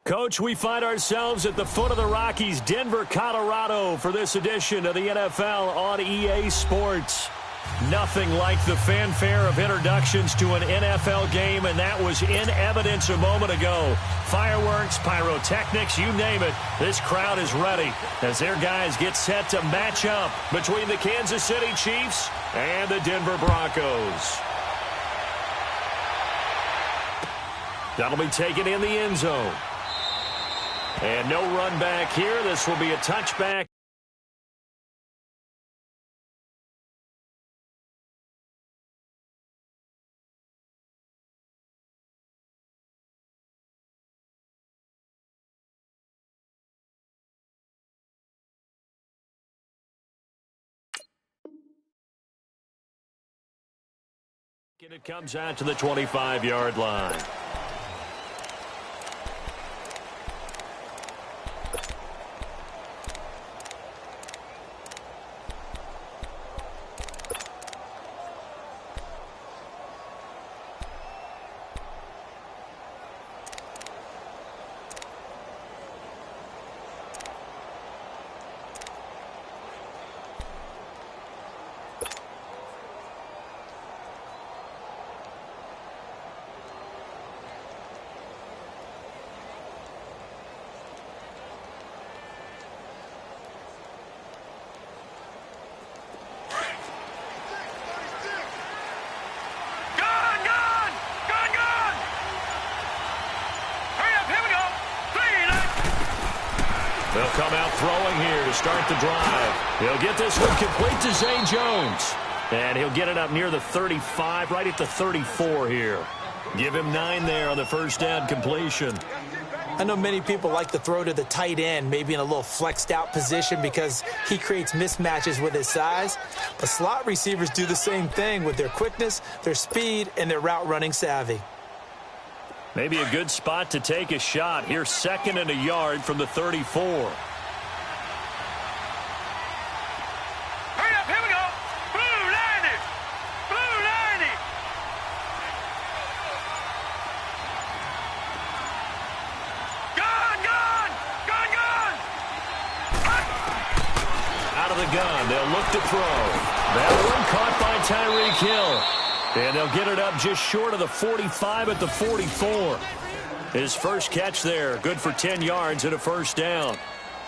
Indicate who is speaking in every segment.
Speaker 1: Coach, we find ourselves at the foot of the Rockies, Denver, Colorado, for this edition of the NFL on EA Sports. Nothing like the fanfare of introductions to an NFL game, and that was in evidence a moment ago. Fireworks, pyrotechnics, you name it. This crowd is ready as their guys get set to match up between the Kansas City Chiefs and the Denver Broncos. That'll be taken in the end zone. And no run back here. This will be a touchback. And it comes out to the 25-yard line. They'll come out throwing here to start the drive. He'll get this one complete to Zay Jones. And he'll get it up near the 35, right at the 34 here. Give him 9 there on the first down completion.
Speaker 2: I know many people like to throw to the tight end, maybe in a little flexed out position because he creates mismatches with his size. But slot receivers do the same thing with their quickness, their speed, and their route running savvy.
Speaker 1: Maybe a good spot to take a shot. Here's 2nd and a yard from the 34.
Speaker 3: Hurry up, here we go. Blue 90. Blue 90. Gun, gun. Gun, gun.
Speaker 1: Out of the gun. They'll look to throw. That one caught by Tyreek Hill. And they'll get it up just short of the 45 at the 44. His first catch there, good for 10 yards and a first down.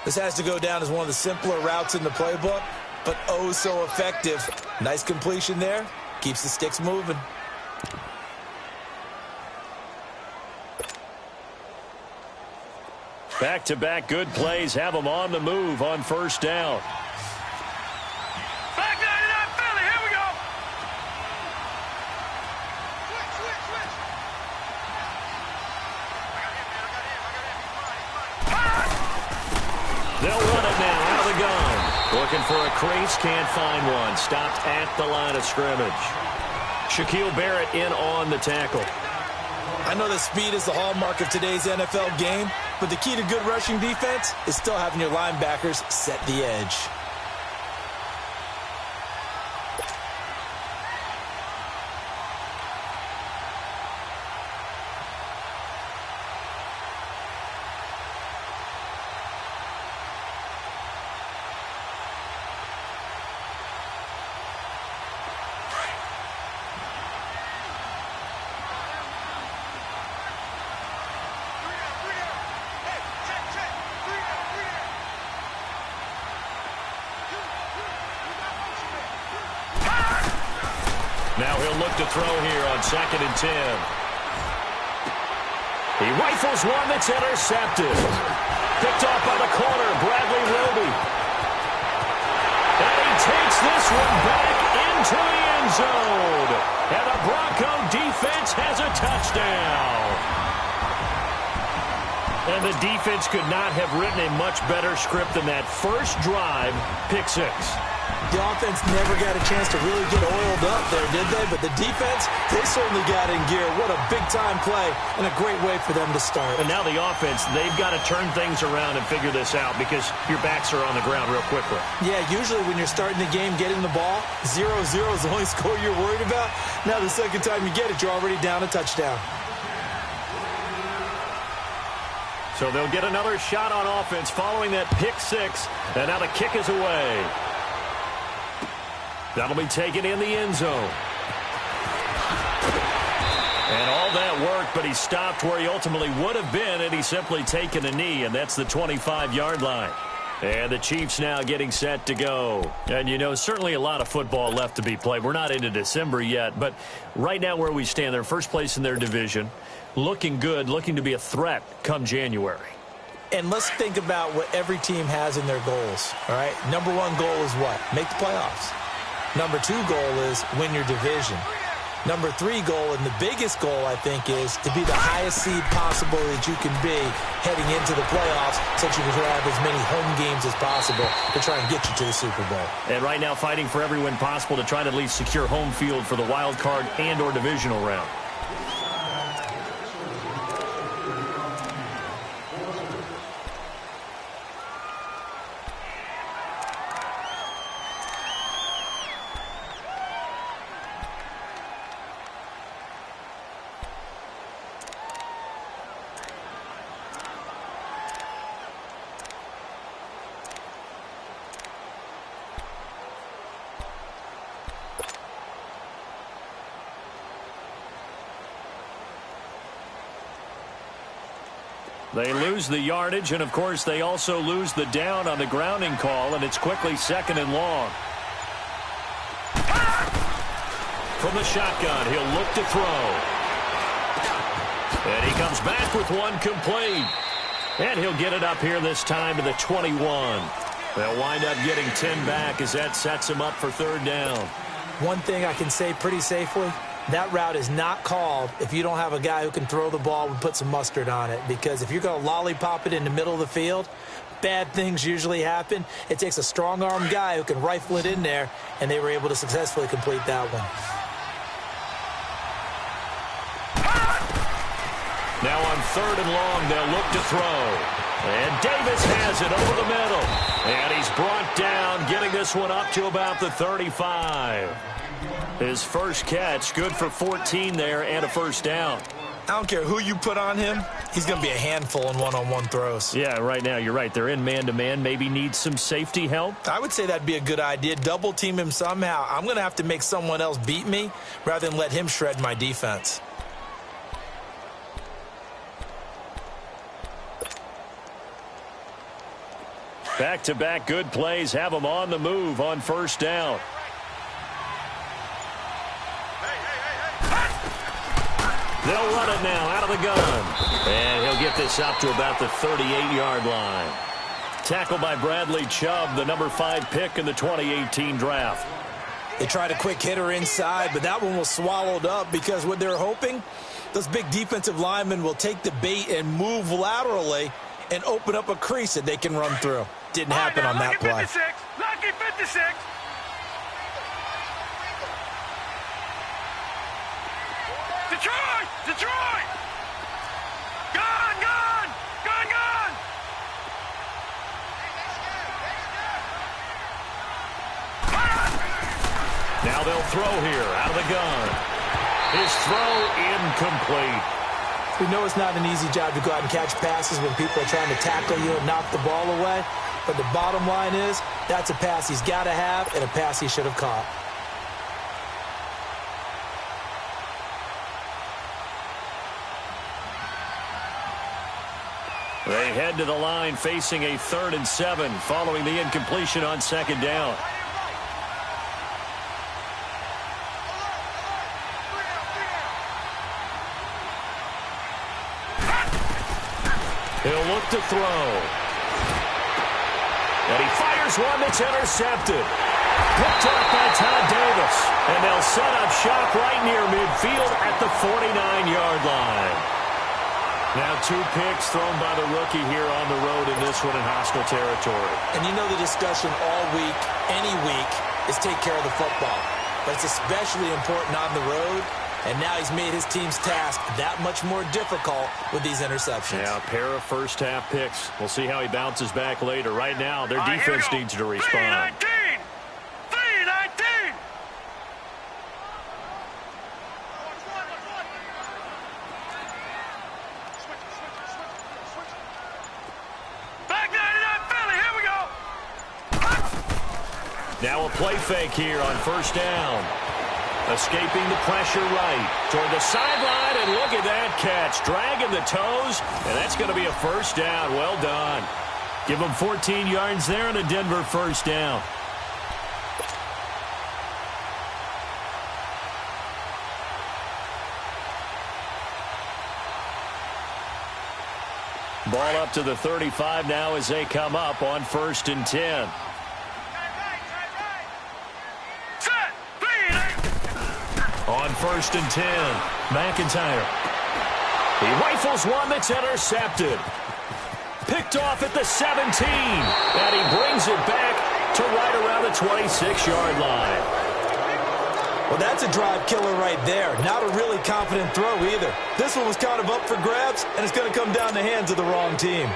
Speaker 2: This has to go down as one of the simpler routes in the playbook, but oh so effective. Nice completion there. Keeps the sticks moving.
Speaker 1: Back-to-back good plays have them on the move on first down.
Speaker 3: Back 99 Philly, here we go.
Speaker 1: They'll run it now out of the gun. Looking for a crease, can't find one. Stopped at the line of scrimmage. Shaquille Barrett in on the tackle.
Speaker 2: I know that speed is the hallmark of today's NFL game, but the key to good rushing defense is still having your linebackers set the edge.
Speaker 1: Now he'll look to throw here on 2nd and 10. He rifles one that's intercepted. Picked off by the corner, Bradley Roby. And he takes this one back into the end zone. And the Bronco defense has a touchdown. And the defense could not have written a much better script than that first drive, pick 6.
Speaker 2: The offense never got a chance to really get oiled up there, did they? But the defense, they certainly got in gear. What a big-time play and a great way for them to start.
Speaker 1: And now the offense, they've got to turn things around and figure this out because your backs are on the ground real quickly.
Speaker 2: Yeah, usually when you're starting the game, getting the ball, 0-0 is the only score you're worried about. Now the second time you get it, you're already down a touchdown.
Speaker 1: So they'll get another shot on offense following that pick six. And now the kick is away. That'll be taken in the end zone. And all that work, but he stopped where he ultimately would have been, and he's simply taken a knee, and that's the 25-yard line. And the Chiefs now getting set to go. And, you know, certainly a lot of football left to be played. We're not into December yet, but right now where we stand, they're first place in their division, looking good, looking to be a threat come January.
Speaker 2: And let's think about what every team has in their goals, all right? Number one goal is what? Make the playoffs. Number two goal is win your division. Number three goal, and the biggest goal, I think, is to be the highest seed possible that you can be heading into the playoffs so that you can have as many home games as possible to try and get you to the Super Bowl.
Speaker 1: And right now fighting for every win possible to try to at least secure home field for the wild card and or divisional round. They lose the yardage, and, of course, they also lose the down on the grounding call, and it's quickly second and long. From the shotgun, he'll look to throw. And he comes back with one complete. And he'll get it up here this time to the 21. They'll wind up getting 10 back as that sets him up for third down.
Speaker 2: One thing I can say pretty safely, that route is not called if you don't have a guy who can throw the ball and put some mustard on it. Because if you're going to lollipop it in the middle of the field, bad things usually happen. It takes a strong-arm guy who can rifle it in there, and they were able to successfully complete that one.
Speaker 1: Now on third and long, they'll look to throw. And Davis has it over the middle. And he's brought down, getting this one up to about the 35. His first catch, good for 14 there and a first down.
Speaker 2: I don't care who you put on him. He's going to be a handful in one-on-one throws.
Speaker 1: Yeah, right now, you're right. They're in man-to-man. Maybe need some safety help.
Speaker 2: I would say that'd be a good idea. Double team him somehow. I'm going to have to make someone else beat me rather than let him shred my defense.
Speaker 1: Back-to-back good plays have them on the move on first down. They'll run it now out of the gun. And he'll get this up to about the 38-yard line. Tackled by Bradley Chubb, the number 5 pick in the 2018 draft.
Speaker 2: They tried a quick hitter inside, but that one was swallowed up because what they're hoping, those big defensive linemen will take the bait and move laterally and open up a crease that they can run through. Didn't happen on that play.
Speaker 3: Lucky 56. Detroit! Detroit! Gone! Gone! Gone! Gone!
Speaker 1: Now they'll throw here out of the gun. His throw incomplete.
Speaker 2: We know it's not an easy job to go out and catch passes when people are trying to tackle you and knock the ball away. But the bottom line is that's a pass he's got to have and a pass he should have caught.
Speaker 1: They head to the line facing a 3rd and 7 following the incompletion on second down. He'll look to throw. And he fires one that's intercepted. Picked up by Todd Davis. And they'll set up shop right near midfield at the 49-yard line. Now 2 picks thrown by the rookie here on the road in this one in hostile territory.
Speaker 2: And you know the discussion all week, any week, is take care of the football. But it's especially important on the road. And now he's made his team's task that much more difficult with these interceptions.
Speaker 1: Yeah, a pair of first-half picks. We'll see how he bounces back later. Right now, their defense needs to respond.
Speaker 3: 319! 319!
Speaker 1: Now a play fake here on first down. Escaping the pressure right toward the sideline, and look at that catch. Dragging the toes, and that's going to be a first down. Well done. Give them 14 yards there and a Denver first down. Ball up to the 35 now as they come up on 1st and 10. On 1st and 10, McIntyre. He rifles one that's intercepted. Picked off at the 17, and he brings it back to right around the 26-yard line.
Speaker 2: Well, that's a drive killer right there. Not a really confident throw either. This one was kind of up for grabs, and it's going to come down the hands of the wrong team.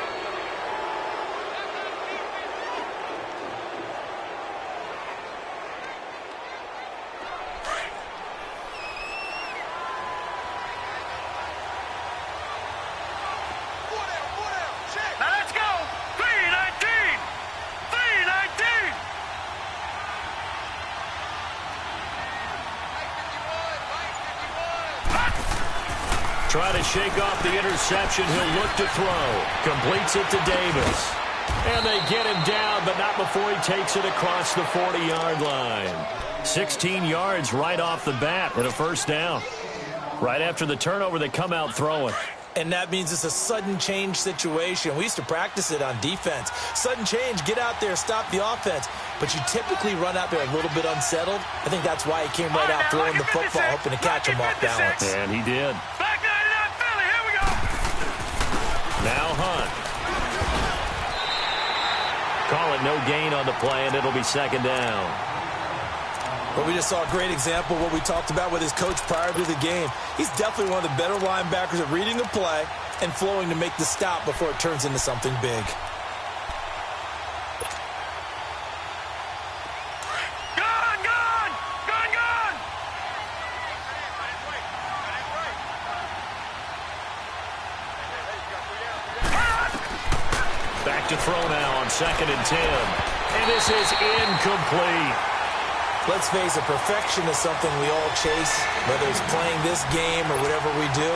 Speaker 1: Trying to shake off the interception. He'll look to throw. Completes it to Davis. And they get him down, but not before he takes it across the 40-yard line. 16 yards right off the bat and a first down. Right after the turnover, they come out throwing.
Speaker 2: And that means it's a sudden change situation. We used to practice it on defense. Sudden change, get out there, stop the offense. But you typically run out there a little bit unsettled. I think that's why he came right out throwing the football, hoping to catch him off balance.
Speaker 1: And he did. Now Hunt. Call it no gain on the play, and it'll be second down.
Speaker 2: Well, we just saw a great example of what we talked about with his coach prior to the game. He's definitely one of the better linebackers at reading the play and flowing to make the stop before it turns into something big.
Speaker 1: Back to throw now on 2nd and 10. And this is incomplete.
Speaker 2: Let's face it, perfection is something we all chase, whether it's playing this game or whatever we do.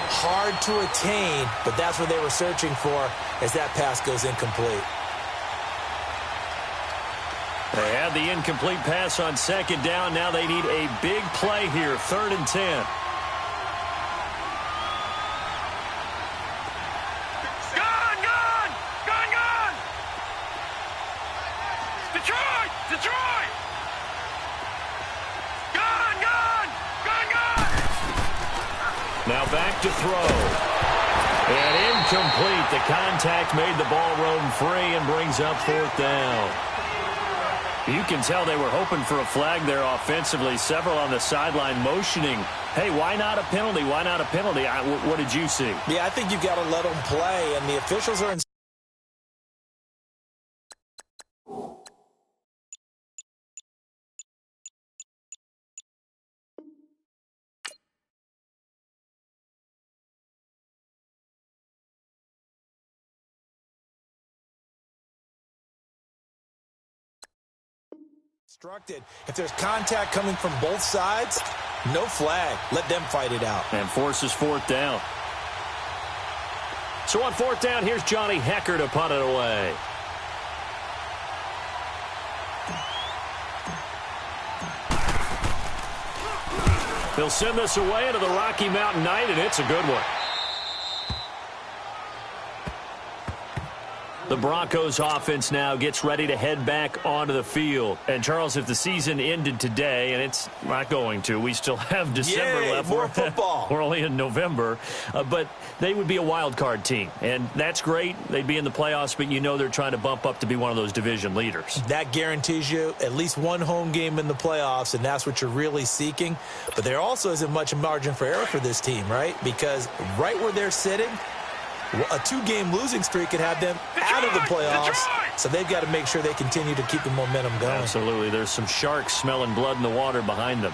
Speaker 2: Hard to attain, but that's what they were searching for as that pass goes incomplete.
Speaker 1: They had the incomplete pass on 2nd down. Now they need a big play here, 3rd and 10. Now back to throw. And incomplete. The contact made the ball roam free and brings up 4th down. You can tell they were hoping for a flag there offensively. Several on the sideline motioning, hey, why not a penalty? Why not a penalty? What did you see?
Speaker 2: Yeah, I think you've got to let them play, and the officials are in. Instructed. If there's contact coming from both sides, no flag. Let them fight it out.
Speaker 1: And forces 4th down. So on 4th down, here's Johnny Hecker to punt it away. He'll send this away into the Rocky Mountain Night, and it's a good one. The Broncos offense now gets ready to head back onto the field. And, Charles, if the season ended today, and it's not going to, we still have December left.
Speaker 2: More football.
Speaker 1: We're only in November. But they would be a wild card team. And that's great. They'd be in the playoffs, but you know they're trying to bump up to be one of those division leaders.
Speaker 2: That guarantees you at least one home game in the playoffs, and that's what you're really seeking. But there also isn't much margin for error for this team, right? Because right where they're sitting, a 2-game losing streak could have them out of the playoffs, so they've got to make sure they continue to keep the momentum going.
Speaker 1: Absolutely. There's some sharks smelling blood in the water behind them.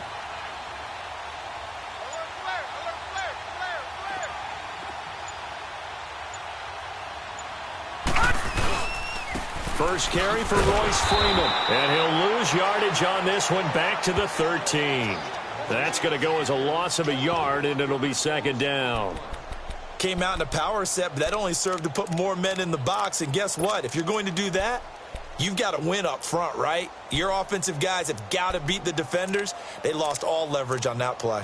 Speaker 1: First carry for Royce Freeman. And he'll lose yardage on this one, back to the 13. That's going to go as a loss of a yard, and it'll be second down.
Speaker 2: Came out in a power set, but that only served to put more men in the box. And guess what? If you're going to do that, you've got to win up front, right? Your offensive guys have got to beat the defenders. They lost all leverage on that play.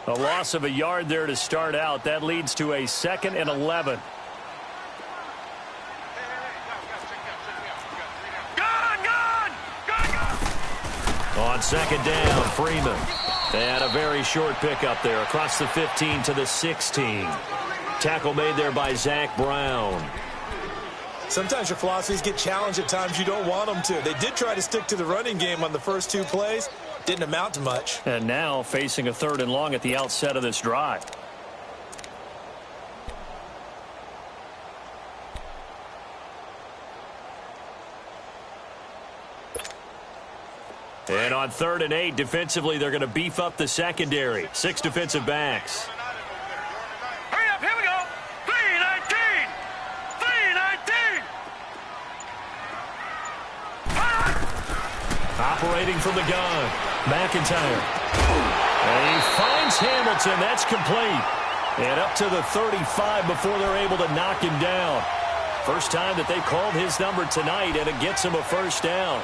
Speaker 1: A loss of a yard there to start out. That leads to a 2nd and 11. On second down, Freeman. They had a very short pickup there across the 15 to the 16. Tackle made there by Zach Brown.
Speaker 2: Sometimes your philosophies get challenged at times you don't want them to. They did try to stick to the running game on the first 2 plays. Didn't amount to much.
Speaker 1: And now facing a 3rd and long at the outset of this drive. And on 3rd and 8, defensively, they're going to beef up the secondary. 6 defensive backs.
Speaker 3: Hurry up, here we go. 3-19. 3-19.
Speaker 1: Operating from the gun. McIntyre. And he finds Hamilton. That's complete. And up to the 35 before they're able to knock him down. First time that they've called his number tonight, and it gets him a first down.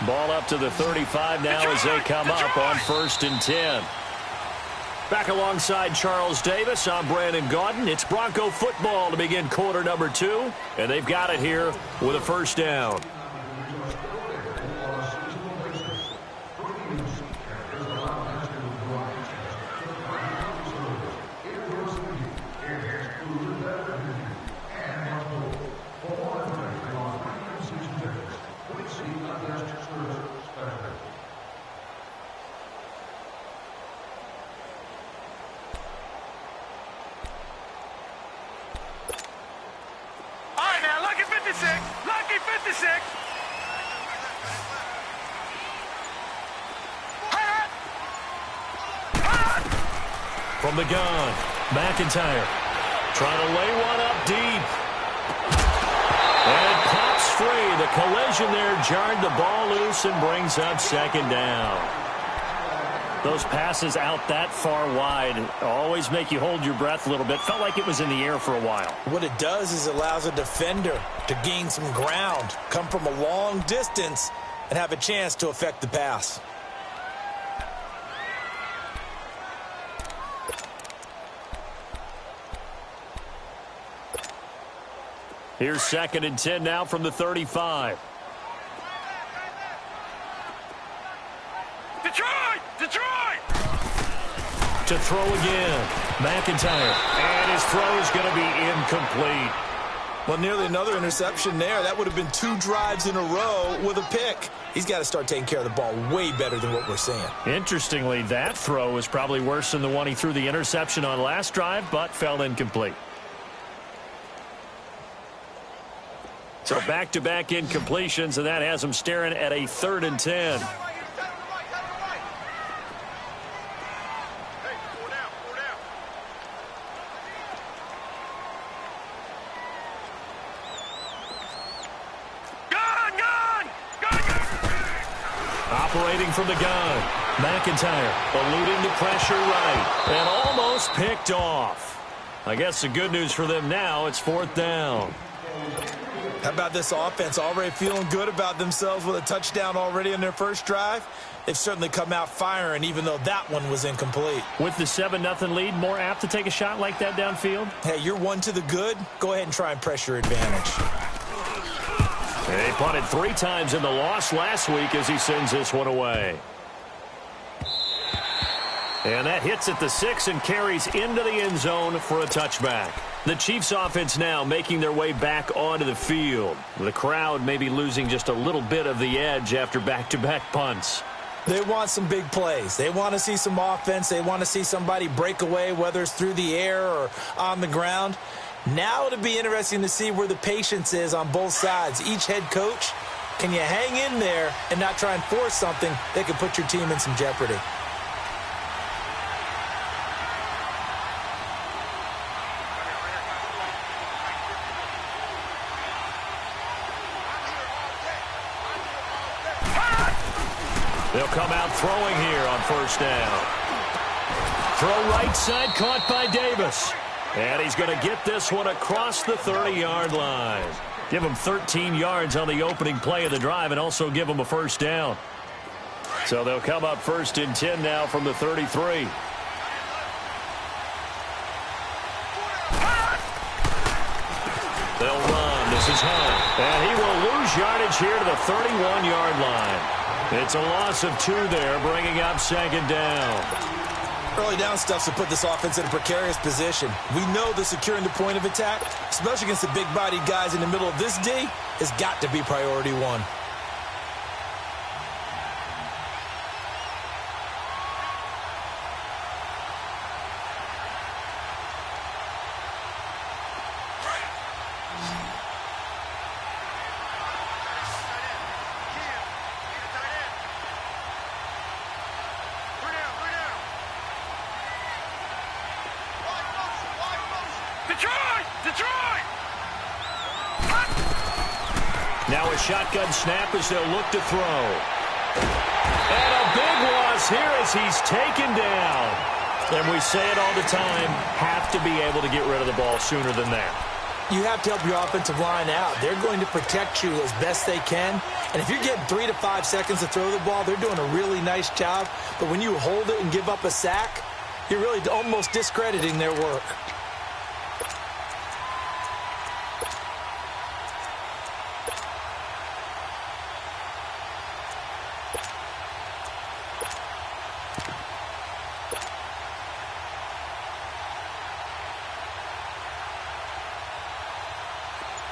Speaker 1: Ball up to the 35 now as they come up on 1st and 10. Back alongside Charles Davis, I'm Brandon Gaudin. It's Bronco football to begin quarter number 2, and they've got it here with a first down.
Speaker 3: Lucky 56.
Speaker 1: From the gun, McIntyre trying to lay one up deep. And it pops free. The collision there jarred the ball loose and brings up second down. Those passes out that far wide always make you hold your breath a little bit. Felt like it was in the air for a while.
Speaker 2: What it does is it allows a defender to gain some ground, come from a long distance, and have a chance to affect the pass.
Speaker 1: Here's 2nd and 10 now from the 35.
Speaker 3: Detroit!
Speaker 1: To throw again. McIntyre. And his throw is going to be incomplete.
Speaker 2: Well, nearly another interception there. That would have been 2 drives in a row with a pick. He's got to start taking care of the ball way better than what we're seeing.
Speaker 1: Interestingly, that throw was probably worse than the one he threw the interception on last drive, but fell incomplete. So back-to-back incompletions, and that has him staring at a 3rd and 10. Operating from the gun, McIntyre eluding the pressure right, and almost picked off. I guess the good news for them now, it's 4th down.
Speaker 2: How about this offense? Already feeling good about themselves with a touchdown already in their first drive. They've certainly come out firing, even though that one was incomplete.
Speaker 1: With the 7-0 lead, more apt to take a shot like that downfield?
Speaker 2: Hey, you're 1 to the good. Go ahead and try and press your advantage.
Speaker 1: They punted 3 times in the loss last week as he sends this one away. And that hits at the 6 and carries into the end zone for a touchback. The Chiefs offense now making their way back onto the field. The crowd may be losing just a little bit of the edge after back-to-back punts.
Speaker 2: They want some big plays. They want to see some offense. They want to see somebody break away, whether it's through the air or on the ground. Now it'll be interesting to see where the patience is on both sides. Each head coach, can you hang in there and not try and force something that could put your team in some jeopardy?
Speaker 1: They'll come out throwing here on first down. Throw right side, caught by Davis. And he's going to get this one across the 30-yard line. Give him 13 yards on the opening play of the drive and also give him a first down. So they'll come up first and 10 now from the 33. They'll run. This is Hunt. And he will lose yardage here to the 31-yard line. It's a loss of 2 there, bringing up second down.
Speaker 2: Early down stuff to put this offense in a precarious position. We know that securing the point of attack, especially against the big-bodied guys in the middle of this D, has got to be priority one.
Speaker 1: Now a shotgun snap as they'll look to throw. And a big loss here as he's taken down. And we say it all the time, have to be able to get rid of the ball sooner than that.
Speaker 2: You have to help your offensive line out. They're going to protect you as best they can. And if you're getting 3 to 5 seconds to throw the ball, they're doing a really nice job. But when you hold it and give up a sack, you're really almost discrediting their work.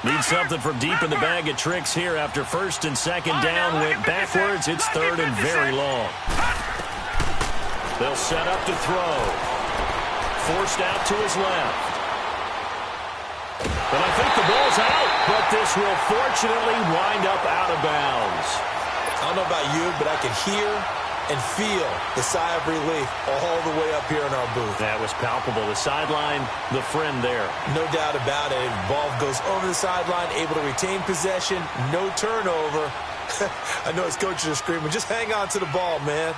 Speaker 1: Need something from deep in the bag of tricks here after first and second down went backwards. It's third and very long. They'll set up to throw. Forced out to his left. And I think the ball's out, but this will fortunately wind up out of bounds.
Speaker 2: I don't know about you, but I can hear and feel the sigh of relief all the way up here in our booth.
Speaker 1: That was palpable. The sideline, the friend there.
Speaker 2: No doubt about it. Ball goes over the sideline, able to retain possession, no turnover. I know his coaches are screaming, just hang on to the ball, man.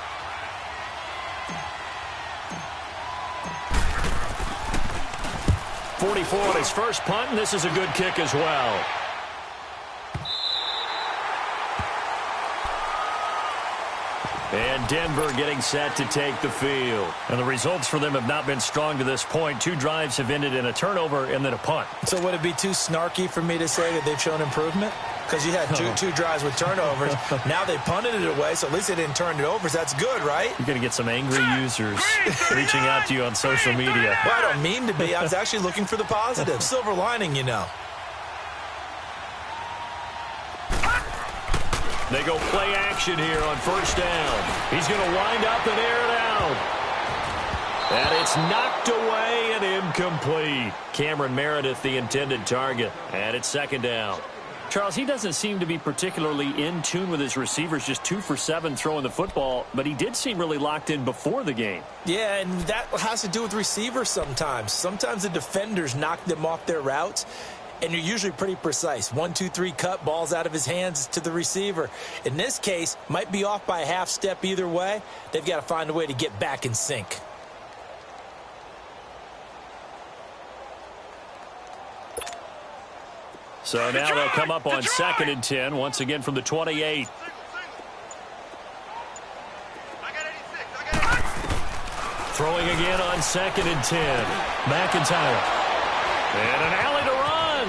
Speaker 1: .44 on his first punt, and this is a good kick as well. And Denver getting set to take the field. And the results for them have not been strong to this point. 2 drives have ended in a turnover and then a punt.
Speaker 2: So would it be too snarky for me to say that they've shown improvement? Because you had two drives with turnovers. Now they punted it away, so at least they didn't turn it over. So that's good, right?
Speaker 1: You're going to get some angry users reaching out to you on social media.
Speaker 2: Well, I don't mean to be. I was actually looking for the positive. Silver lining, you know.
Speaker 1: They go play action here on first down. He's going to wind up and air it out. And it's knocked away and incomplete. Cameron Meredith, the intended target. And it's second down. Charles, he doesn't seem to be particularly in tune with his receivers, just 2 for 7 throwing the football, but he did seem really locked in before the game.
Speaker 2: Yeah, and that has to do with receivers sometimes. Sometimes the defenders knock them off their routes, and you're usually pretty precise. 1, 2, 3 cut, balls out of his hands to the receiver. In this case, might be off by a half step either way. They've got to find a way to get back in sync.
Speaker 1: So now they'll come up on second and 10, once again from the 28. Throwing again on second and 10. McIntyre. And an alley to run.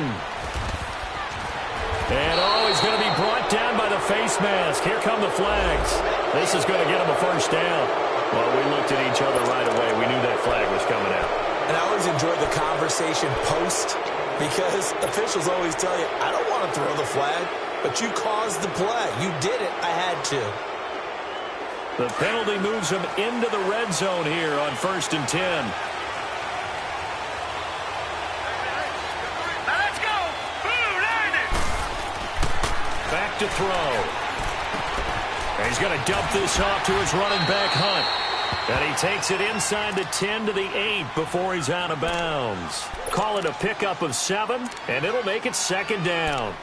Speaker 1: And he's going to be brought down by the face mask. Here come the flags. This is going to get him a first down. Well, we looked at each other right away. We knew that flag was coming out.
Speaker 2: And I always enjoy the conversation post, because officials always tell you, I don't want to throw the flag, but you caused the play. You did it. I had to.
Speaker 1: The penalty moves him into the red zone here on 1st and 10.
Speaker 3: Now let's go. Blue Lightning.
Speaker 1: Back to throw. And he's going to dump this off to his running back, Hunt. And he takes it inside the 10 to the 8 before he's out of bounds. Call it a pickup of 7, and it'll make it 2nd down.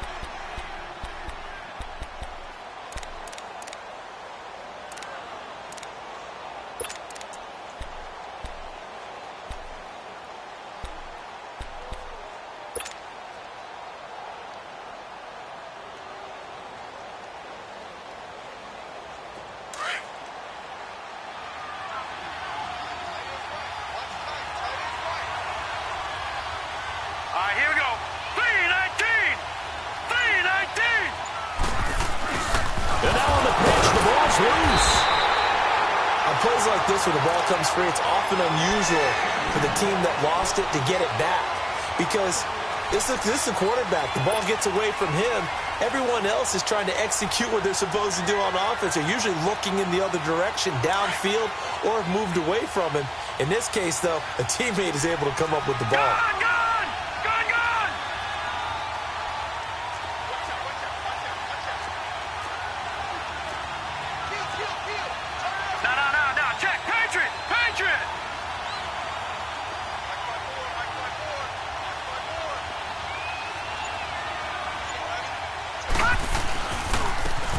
Speaker 3: Here we go. 319. 319.
Speaker 1: And now on the pitch, the ball's loose.
Speaker 2: On plays like this where the ball comes free, it's often unusual for the team that lost it to get it back. Because this is the quarterback. The ball gets away from him. Everyone else is trying to execute what they're supposed to do on offense. They're usually looking in the other direction, downfield, or have moved away from him. In this case, though, a teammate is able to come up with the ball.
Speaker 3: Gone, gone. Gone, gone. No. Check. Patriot. Patriot.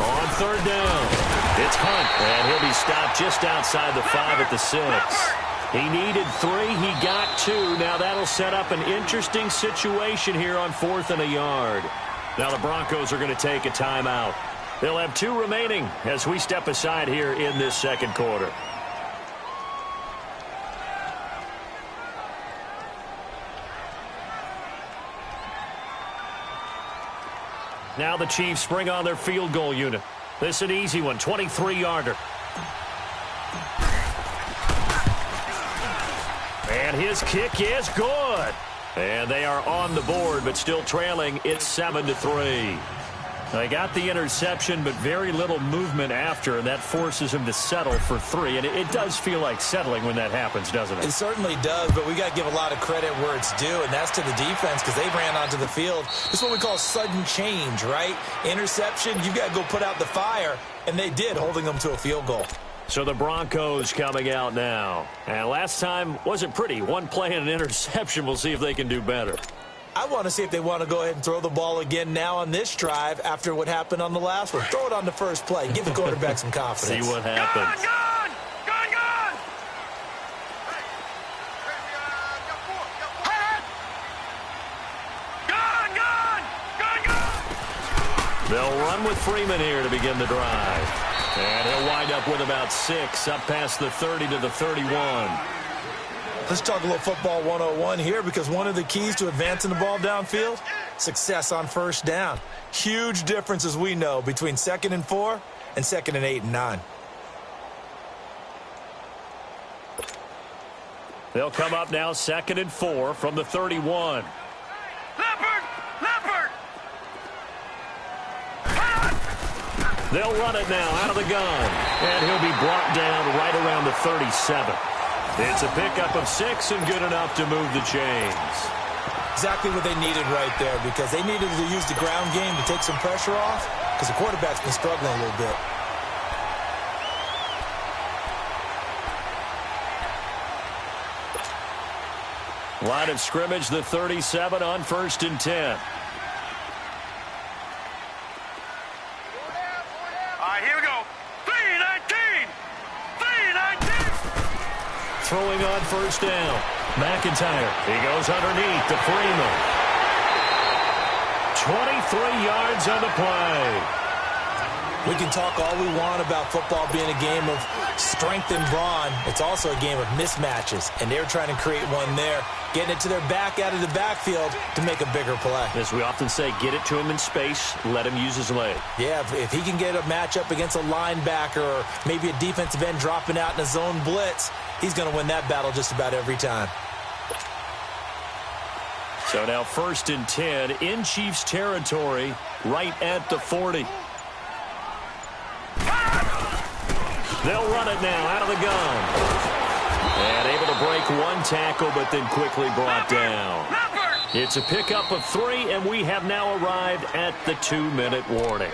Speaker 1: On 3rd down, it's Hunt, and he'll be stopped just outside the 5 at the 6. He needed 3, he got 2. Now that'll set up an interesting situation here on 4th and a yard. Now the Broncos are going to take a timeout. They'll have 2 remaining as we step aside here in this 2nd quarter. Now the Chiefs bring on their field goal unit. This is an easy one, 23-yarder. And his kick is good. And they are on the board, but still trailing. It's 7-3. They got the interception, but very little movement after, and that forces him to settle for 3. And it does feel like settling when that happens, doesn't it?
Speaker 2: It certainly does, but we got to give a lot of credit where it's due, and that's to the defense because they ran onto the field. This is what we call sudden change, right? Interception, you've got to go put out the fire, and they did, holding them to a field goal.
Speaker 1: So the Broncos coming out now. And last time wasn't pretty. 1 play and an interception. We'll see if they can do better.
Speaker 2: I want to see if they want to go ahead and throw the ball again now on this drive after what happened on the last one. Throw it on the first play. Give the quarterback some confidence.
Speaker 1: See what happens.
Speaker 3: Gone, gone. Gone, gone. Gone, gone.
Speaker 1: They'll run with Freeman here to begin the drive. And he'll wind up with about 6 up past the 30 to the 31.
Speaker 2: Let's talk a little football 101 here because one of the keys to advancing the ball downfield, success on 1st down. Huge difference, as we know, between 2nd and 4 and 2nd and 8 and 9.
Speaker 1: They'll come up now 2nd and 4 from the 31.
Speaker 3: Leopard!
Speaker 1: They'll run it now out of the gun. And he'll be brought down right around the 37. It's a pickup of 6 and good enough to move the chains.
Speaker 2: Exactly what they needed right there because they needed to use the ground game to take some pressure off because the quarterback's been struggling a little bit.
Speaker 1: Line of scrimmage, the 37 on 1st and 10.
Speaker 3: Here we go. 319. 319.
Speaker 1: Throwing on 1st down. McIntyre. He goes underneath to Freeman. 23 yards on the play.
Speaker 2: We can talk all we want about football being a game of strength and brawn. It's also a game of mismatches, and they're trying to create one there, getting it to their back out of the backfield to make a bigger play.
Speaker 1: As we often say, get it to him in space, let him use his leg.
Speaker 2: Yeah, if he can get a matchup against a linebacker or maybe a defensive end dropping out in a zone blitz, he's going to win that battle just about every time.
Speaker 1: So now 1st and 10 in Chiefs territory right at the 40. They'll run it now out of the gun. And able to break one tackle, but then quickly brought down. It's a pickup of 3, and we have now arrived at the 2-minute warning.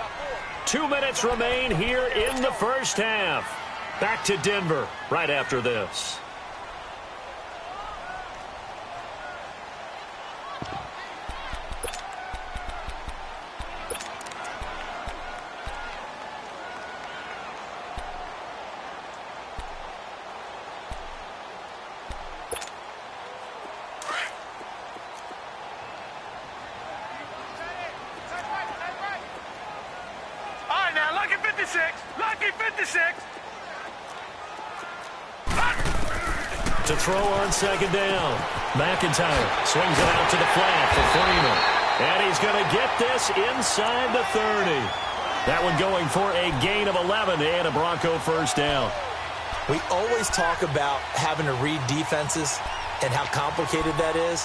Speaker 1: 2 minutes remain here in the first half. Back to Denver right after this. To throw on second down. McIntyre swings it out to the flat for Freeman. And he's going to get this inside the 30. That one going for a gain of 11 and a Bronco first down.
Speaker 2: We always talk about having to read defenses and how complicated that is.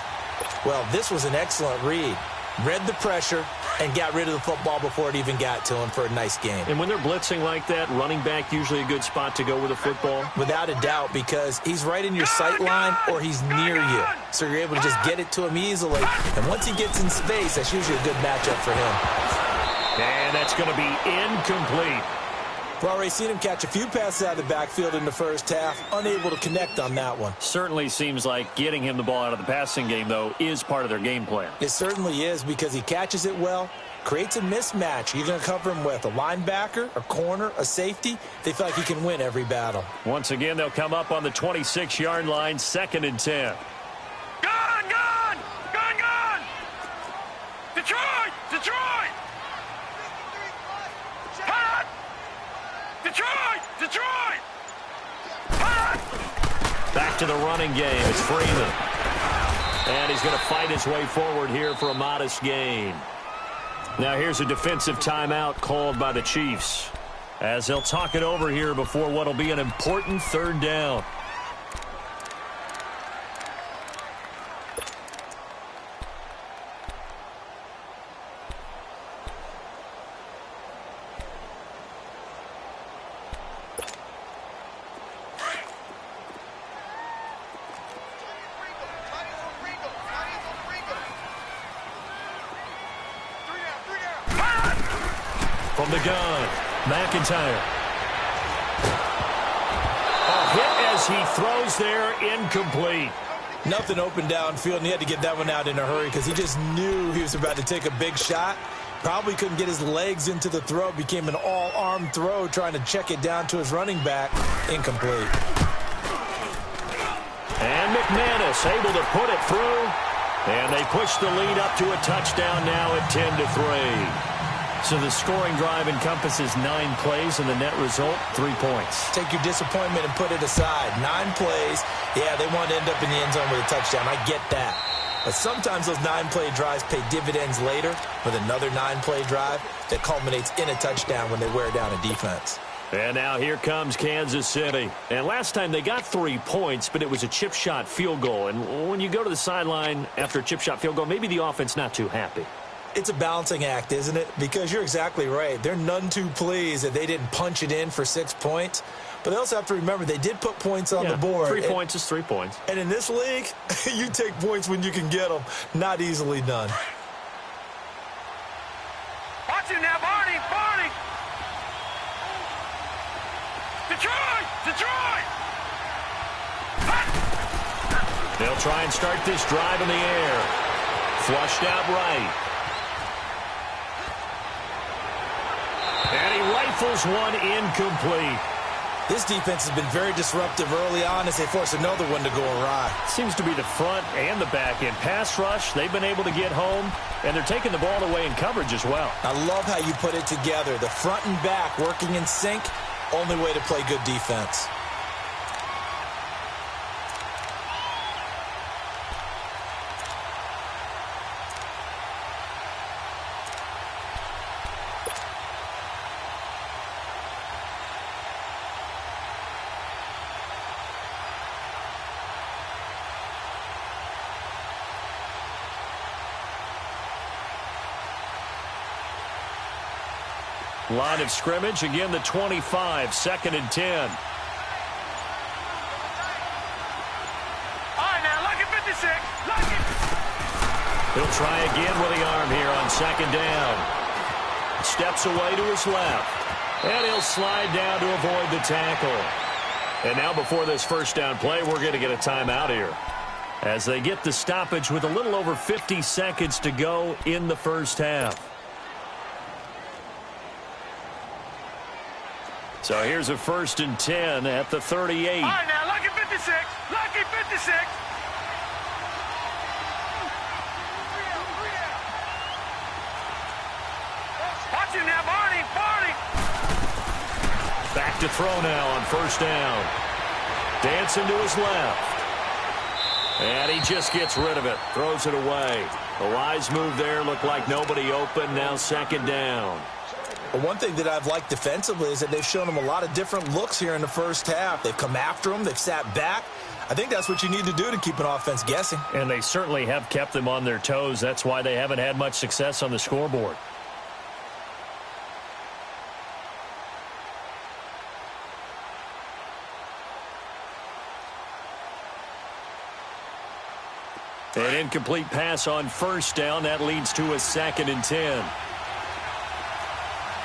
Speaker 2: Well, this was an excellent read. Read the pressure and got rid of the football before it even got to him for a nice game.
Speaker 1: And when they're blitzing like that, running back usually a good spot to go with the football?
Speaker 2: Without a doubt, because he's right in your sight line or he's near you. So you're able to just get it to him easily. And once he gets in space, that's usually a good matchup for him.
Speaker 1: And that's going to be incomplete.
Speaker 2: We've already seen him catch a few passes out of the backfield in the first half, unable to connect on that one.
Speaker 1: Certainly seems like getting him the ball out of the passing game, though, is part of their game plan.
Speaker 2: It certainly is because he catches it well, creates a mismatch. You're going to cover him with a linebacker, a corner, a safety. They feel like he can win every battle.
Speaker 1: Once again, they'll come up on the 26-yard line, 2nd and 10.
Speaker 3: Gone! Gone! Gone! Gone! Detroit! Detroit! Hot! Detroit! Detroit! Hot!
Speaker 1: Back to the running game. It's Freeman. And he's going to fight his way forward here for a modest gain. Now here's a defensive timeout called by the Chiefs, as they'll talk it over here before what will be an important 3rd down. From the gun, McIntyre. A hit as he throws there, incomplete.
Speaker 2: Nothing open downfield, and he had to get that one out in a hurry because he just knew he was about to take a big shot. Probably couldn't get his legs into the throw. Became an all-arm throw trying to check it down to his running back. Incomplete.
Speaker 1: And McManus able to put it through. And they push the lead up to a touchdown now at 10-3. So the scoring drive encompasses 9 plays, and the net result, 3 points.
Speaker 2: Take your disappointment and put it aside. 9 plays. Yeah, they want to end up in the end zone with a touchdown. I get that. But sometimes those 9-play drives pay dividends later with another 9-play drive that culminates in a touchdown when they wear down a defense.
Speaker 1: And now here comes Kansas City. And last time they got 3 points, but it was a chip shot field goal. And when you go to the sideline after a chip shot field goal, maybe the offense not too happy.
Speaker 2: It's a balancing act, isn't it? Because you're exactly right. They're none too pleased that they didn't punch it in for 6 points. But they also have to remember they did put points on the board.
Speaker 1: 3 points is 3 points.
Speaker 2: And in this league, you take points when you can get them. Not easily done.
Speaker 3: Watch him now, Barney! Barney! Detroit! Detroit! Hot!
Speaker 1: They'll try and start this drive in the air. Flushed out right. And he rifles one incomplete.
Speaker 2: This defense has been very disruptive early on as they force another one to go awry.
Speaker 1: Seems to be the front and the back end. Pass rush, they've been able to get home, and they're taking the ball away in coverage as well.
Speaker 2: I love how you put it together. The front and back working in sync, only way to play good defense.
Speaker 1: Line of scrimmage, again the 25, 2nd and 10.
Speaker 3: All right, now, lucky 56. Lucky.
Speaker 1: He'll try again with the arm here on 2nd down. Steps away to his left. And he'll slide down to avoid the tackle. And now before this first down play, we're going to get a timeout here, as they get the stoppage with a little over 50 seconds to go in the first half. So here's a 1st and 10 at the 38.
Speaker 3: All right, now, lucky 56. Lucky 56. Watch him now, Barney. Barney.
Speaker 1: Back to throw now on 1st down. Dancing to his left. And he just gets rid of it. Throws it away. The wise move there. Looked like nobody open. Now 2nd down.
Speaker 2: Well, one thing that I've liked defensively is that they've shown him a lot of different looks here in the first half. They've come after him. They've sat back. I think that's what you need to do to keep an offense guessing.
Speaker 1: And they certainly have kept them on their toes. That's why they haven't had much success on the scoreboard. An incomplete pass on 1st down. That leads to a 2nd and 10.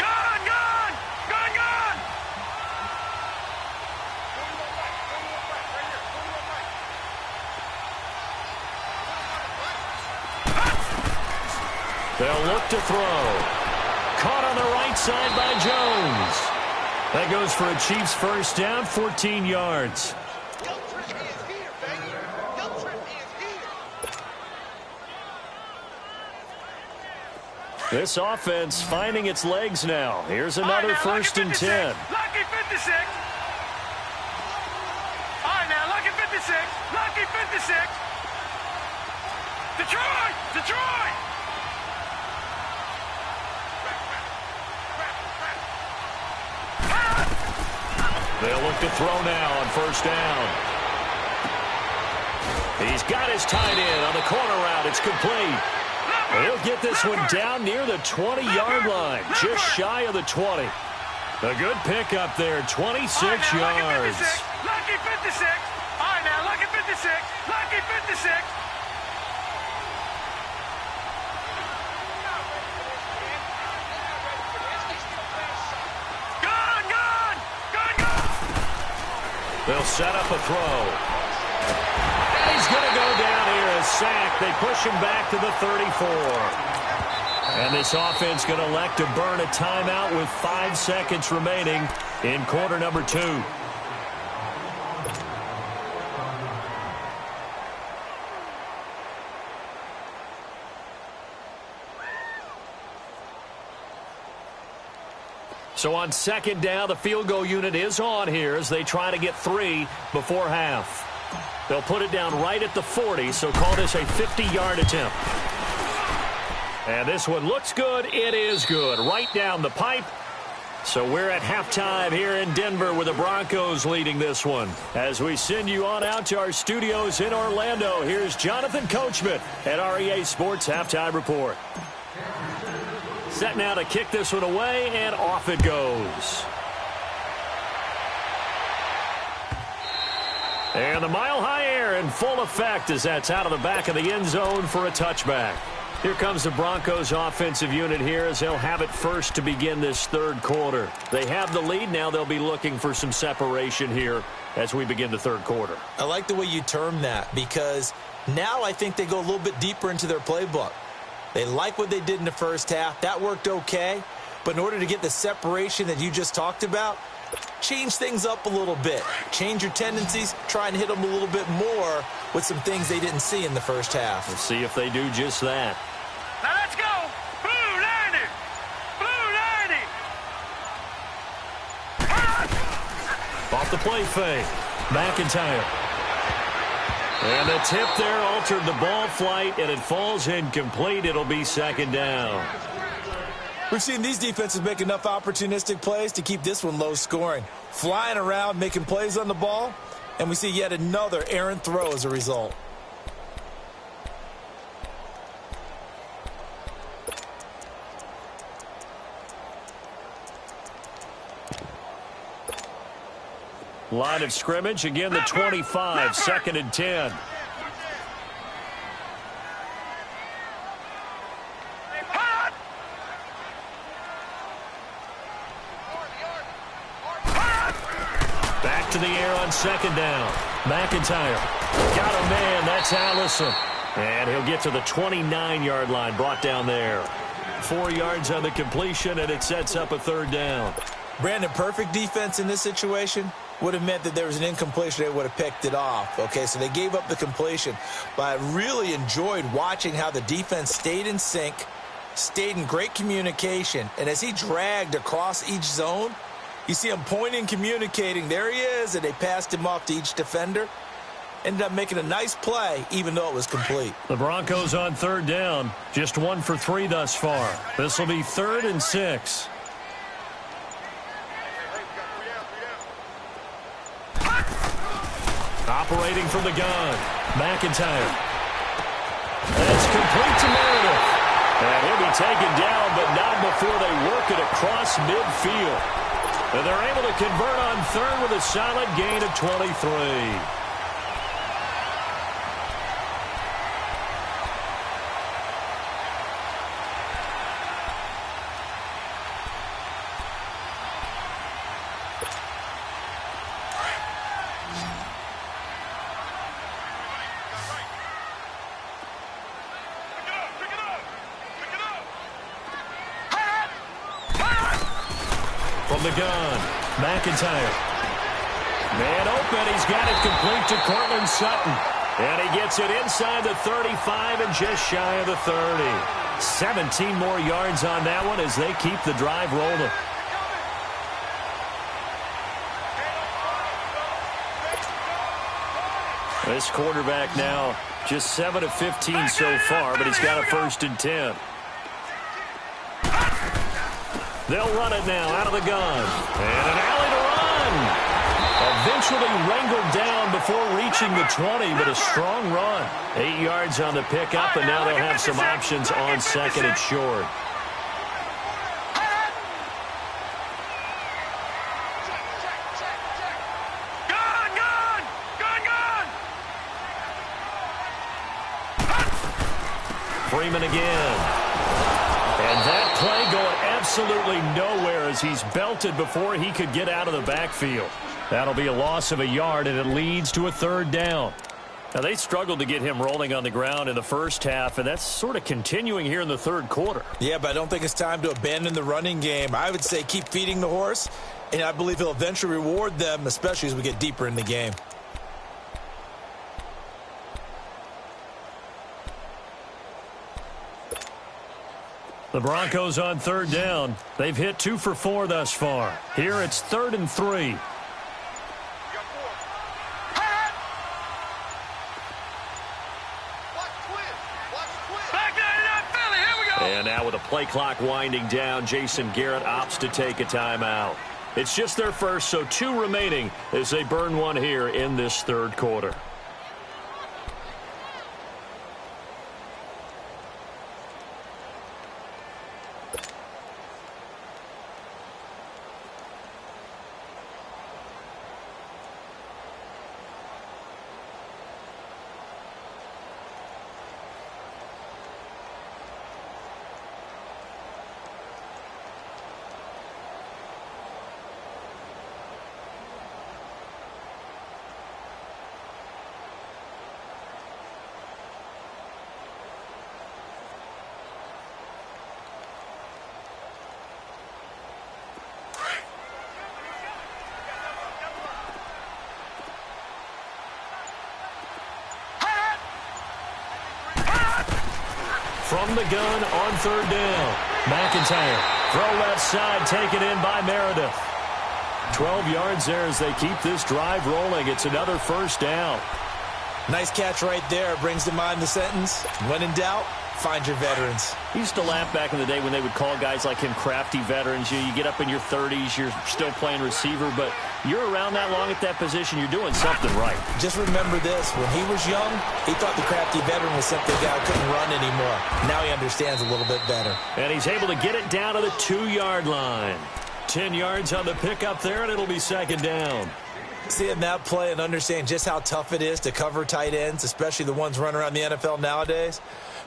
Speaker 3: Gone, gone. Gone, gone.
Speaker 1: They'll look to throw. Caught on the right side by Jones. That goes for a Chiefs first down, 14 yards. This offense finding its legs now. Here's another 1st and 10.
Speaker 3: Lucky 56. All right, now, lucky 56. Lucky 56. Detroit! Detroit!
Speaker 1: They'll look to throw now on 1st down. He's got his tight end on the corner route. It's complete. He'll get this one down near the 20-yard line, just shy of the 20. A good pickup there, 26 yards.
Speaker 3: Lucky 56. All right, now, lucky 56. Lucky 56. Gone, gone. Gone, gone.
Speaker 1: They'll set up a throw. And he's going to go down here, a sack. They push him back to the 34. And this offense going to elect to burn a timeout with 5 seconds remaining in quarter number 2. So on 2nd down, the field goal unit is on here as they try to get 3 before half. They'll put it down right at the 40, so call this a 50-yard attempt. And this one looks good. It is good. Right down the pipe. So we're at halftime here in Denver with the Broncos leading this one. As we send you on out to our studios in Orlando, here's Jonathan Coachman at REA Sports Halftime Report. Set now to kick this one away, and off it goes. And the mile-high air in full effect as that's out of the back of the end zone for a touchback. Here comes the Broncos offensive unit here as they'll have it first to begin this 3rd quarter. They have the lead. Now they'll be looking for some separation here as we begin the 3rd quarter.
Speaker 2: I like the way you term that, because now I think they go a little bit deeper into their playbook. They like what they did in the first half. That worked okay. But in order to get the separation that you just talked about, change things up a little bit. Change your tendencies. Try and hit them a little bit more with some things they didn't see in the first half.
Speaker 1: We'll see if they do just that.
Speaker 3: Now let's go. Blue 90. Blue 90.
Speaker 1: Off the play fake. McIntyre. And the tip there altered the ball flight, and it falls incomplete. It'll be 2nd down.
Speaker 2: We've seen these defenses make enough opportunistic plays to keep this one low scoring. Flying around, making plays on the ball, and we see yet another errant throw as a result.
Speaker 1: Line of scrimmage, again the 25, second and 10. Back to the air on second down. McIntyre got a man. That's Allison. And he'll get to the 29-yard line, brought down there. 4 yards on the completion, and it sets up a third down.
Speaker 2: Brandon, perfect defense in this situation would have meant that there was an incompletion. They would have picked it off. Okay, so they gave up the completion. But I really enjoyed watching how the defense stayed in sync, stayed in great communication. And as he dragged across each zone, you see him pointing, communicating. There he is, and they passed him off to each defender. Ended up making a nice play, even though it was complete.
Speaker 1: The Broncos on third down. Just 1 for 3 thus far. This will be 3rd and 6. Operating from the gun. McIntyre. That's complete to Meredith. And he'll be taken down, but not before they work it across midfield. And they're able to convert on third with a solid gain of 23. From the gun, McIntyre. Man open, he's got it complete to Cortland Sutton. And he gets it inside the 35 and just shy of the 30. 17 more yards on that one as they keep the drive rolling. This quarterback now just 7 of 15 so far, but he's got a 1st and 10. They'll run it now out of the gun. And an alley to run. Eventually wrangled down before reaching the 20, but a strong run. 8 yards on the pickup, and now they'll have some options on second and short. Freeman again. And that play going absolutely nowhere as he's belted before he could get out of the backfield. That'll be a loss of a yard, and it leads to a 3rd down. Now, they struggled to get him rolling on the ground in the first half, and that's sort of continuing here in the 3rd quarter.
Speaker 2: Yeah, but I don't think it's time to abandon the running game. I would say keep feeding the horse, and I believe he'll eventually reward them, especially as we get deeper in the game.
Speaker 1: The Broncos on 3rd down. They've hit 2 for 4 thus far. Here it's 3rd and 3. And now with a play clock winding down, Jason Garrett opts to take a timeout. It's just their first, so 2 remaining as they burn one here in this 3rd quarter. From the gun on 3rd down. McIntyre. Throw left side, taken in by Meredith. 12 yards there as they keep this drive rolling. It's another 1st down.
Speaker 2: Nice catch right there. Brings to mind the sentence, when in doubt, find your veterans.
Speaker 1: He used to laugh back in the day when they would call guys like him crafty veterans. You get up in your 30s, you're still playing receiver, but you're around that long at that position, you're doing something right.
Speaker 2: Just remember this. When he was young, he thought the crafty veteran was simply a guy who couldn't run anymore. Now he understands a little bit better.
Speaker 1: And he's able to get it down to the 2-yard line. 10 yards on the pickup there, and it'll be 2nd down.
Speaker 2: Seeing that play and understanding just how tough it is to cover tight ends, especially the ones running around the NFL nowadays,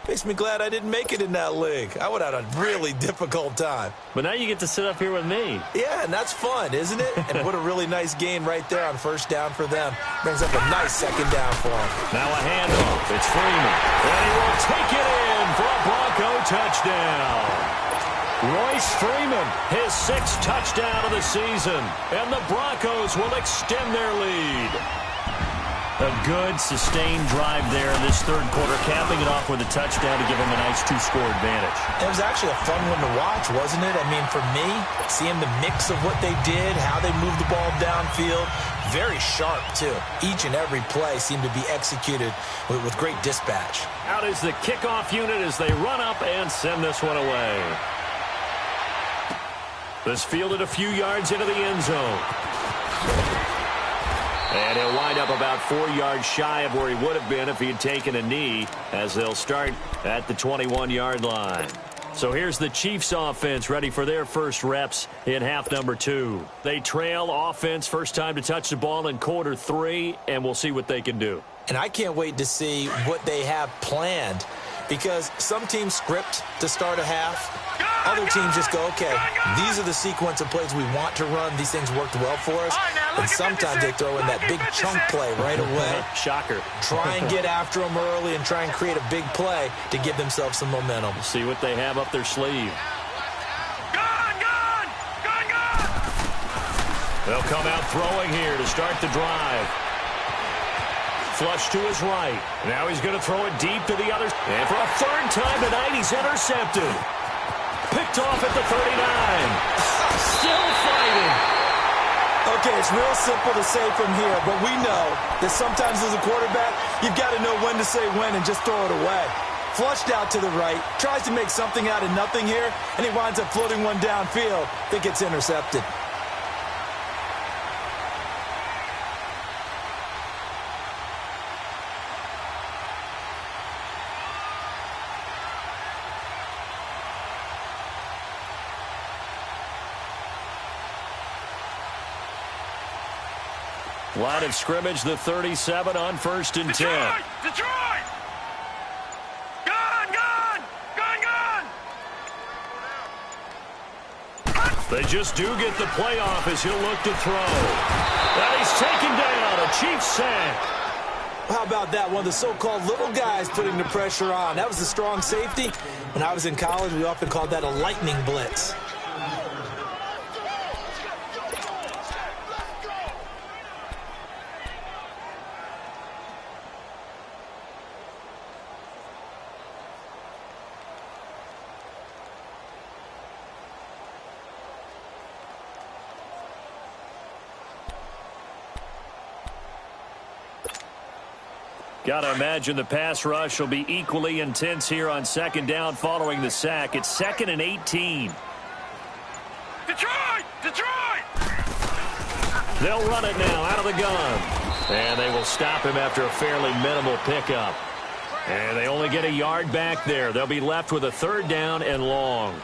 Speaker 2: makes me glad I didn't make it in that league. I would have had a really difficult time.
Speaker 1: But now you get to sit up here with me.
Speaker 2: Yeah, and that's fun, isn't it? And what a really nice gain right there on first down for them. Brings up a nice second down for them.
Speaker 1: Now a handoff. It's Freeman. And he will take it in for a Bronco touchdown. Royce Freeman, his 6th touchdown of the season. And the Broncos will extend their lead. A good, sustained drive there in this third quarter, capping it off with a touchdown to give them a nice 2-score advantage.
Speaker 2: It was actually a fun one to watch, wasn't it? I mean, for me, seeing the mix of what they did, how they moved the ball downfield, very sharp, too. Each and every play seemed to be executed with great dispatch.
Speaker 1: Out is the kickoff unit as they run up and send this one away. This fielded a few yards into the end zone. And he'll wind up about 4 yards shy of where he would have been if he had taken a knee, as they'll start at the 21-yard line. So here's the Chiefs offense ready for their first reps in half number 2. They trail offense, first time to touch the ball in quarter 3, and we'll see what they can do.
Speaker 2: And I can't wait to see what they have planned, because some teams script to start a half. Other teams just go, okay, these are the sequence of plays we want to run. These things worked well for us. And sometimes they throw in that big chunk play right away.
Speaker 1: Shocker.
Speaker 2: Try and get after them early and try and create a big play to give themselves some momentum.
Speaker 1: See what they have up their sleeve. They'll come out throwing here to start the drive. Flush to his right. Now he's going to throw it deep to the other. And for a third time tonight, he's intercepted. Picked off at the 39. Still fighting.
Speaker 2: Okay, it's real simple to say from here, but we know that sometimes as a quarterback, you've got to know when to say when and just throw it away. Flushed out to the right, tries to make something out of nothing here, and he winds up floating one downfield that gets intercepted.
Speaker 1: Line of scrimmage, the 37 on 1st and 10.
Speaker 3: Detroit! Gun!
Speaker 1: They just do get the playoff as he'll look to throw. And he's taken down, a Chiefs sack.
Speaker 2: How about that? One of the so-called little guys putting the pressure on. That was a strong safety. When I was in college, we often called that a lightning blitz.
Speaker 1: Got to imagine the pass rush will be equally intense here on 2nd down following the sack. It's 2nd and 18.
Speaker 3: Detroit!
Speaker 1: They'll run it now out of the gun. And they will stop him after a fairly minimal pickup. And they only get a yard back there. They'll be left with a 3rd down and long.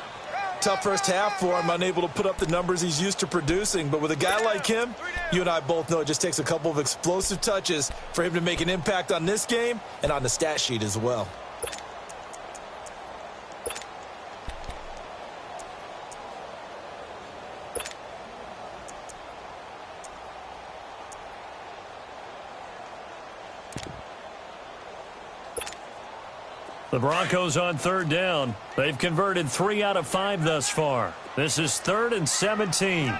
Speaker 2: Tough first half for him, unable to put up the numbers he's used to producing. But with a guy like him, you and I both know it just takes a couple of explosive touches for him to make an impact on this game and on the stat sheet as well.
Speaker 1: The Broncos on 3rd down. They've converted 3 out of 5 thus far. This is 3rd and 17.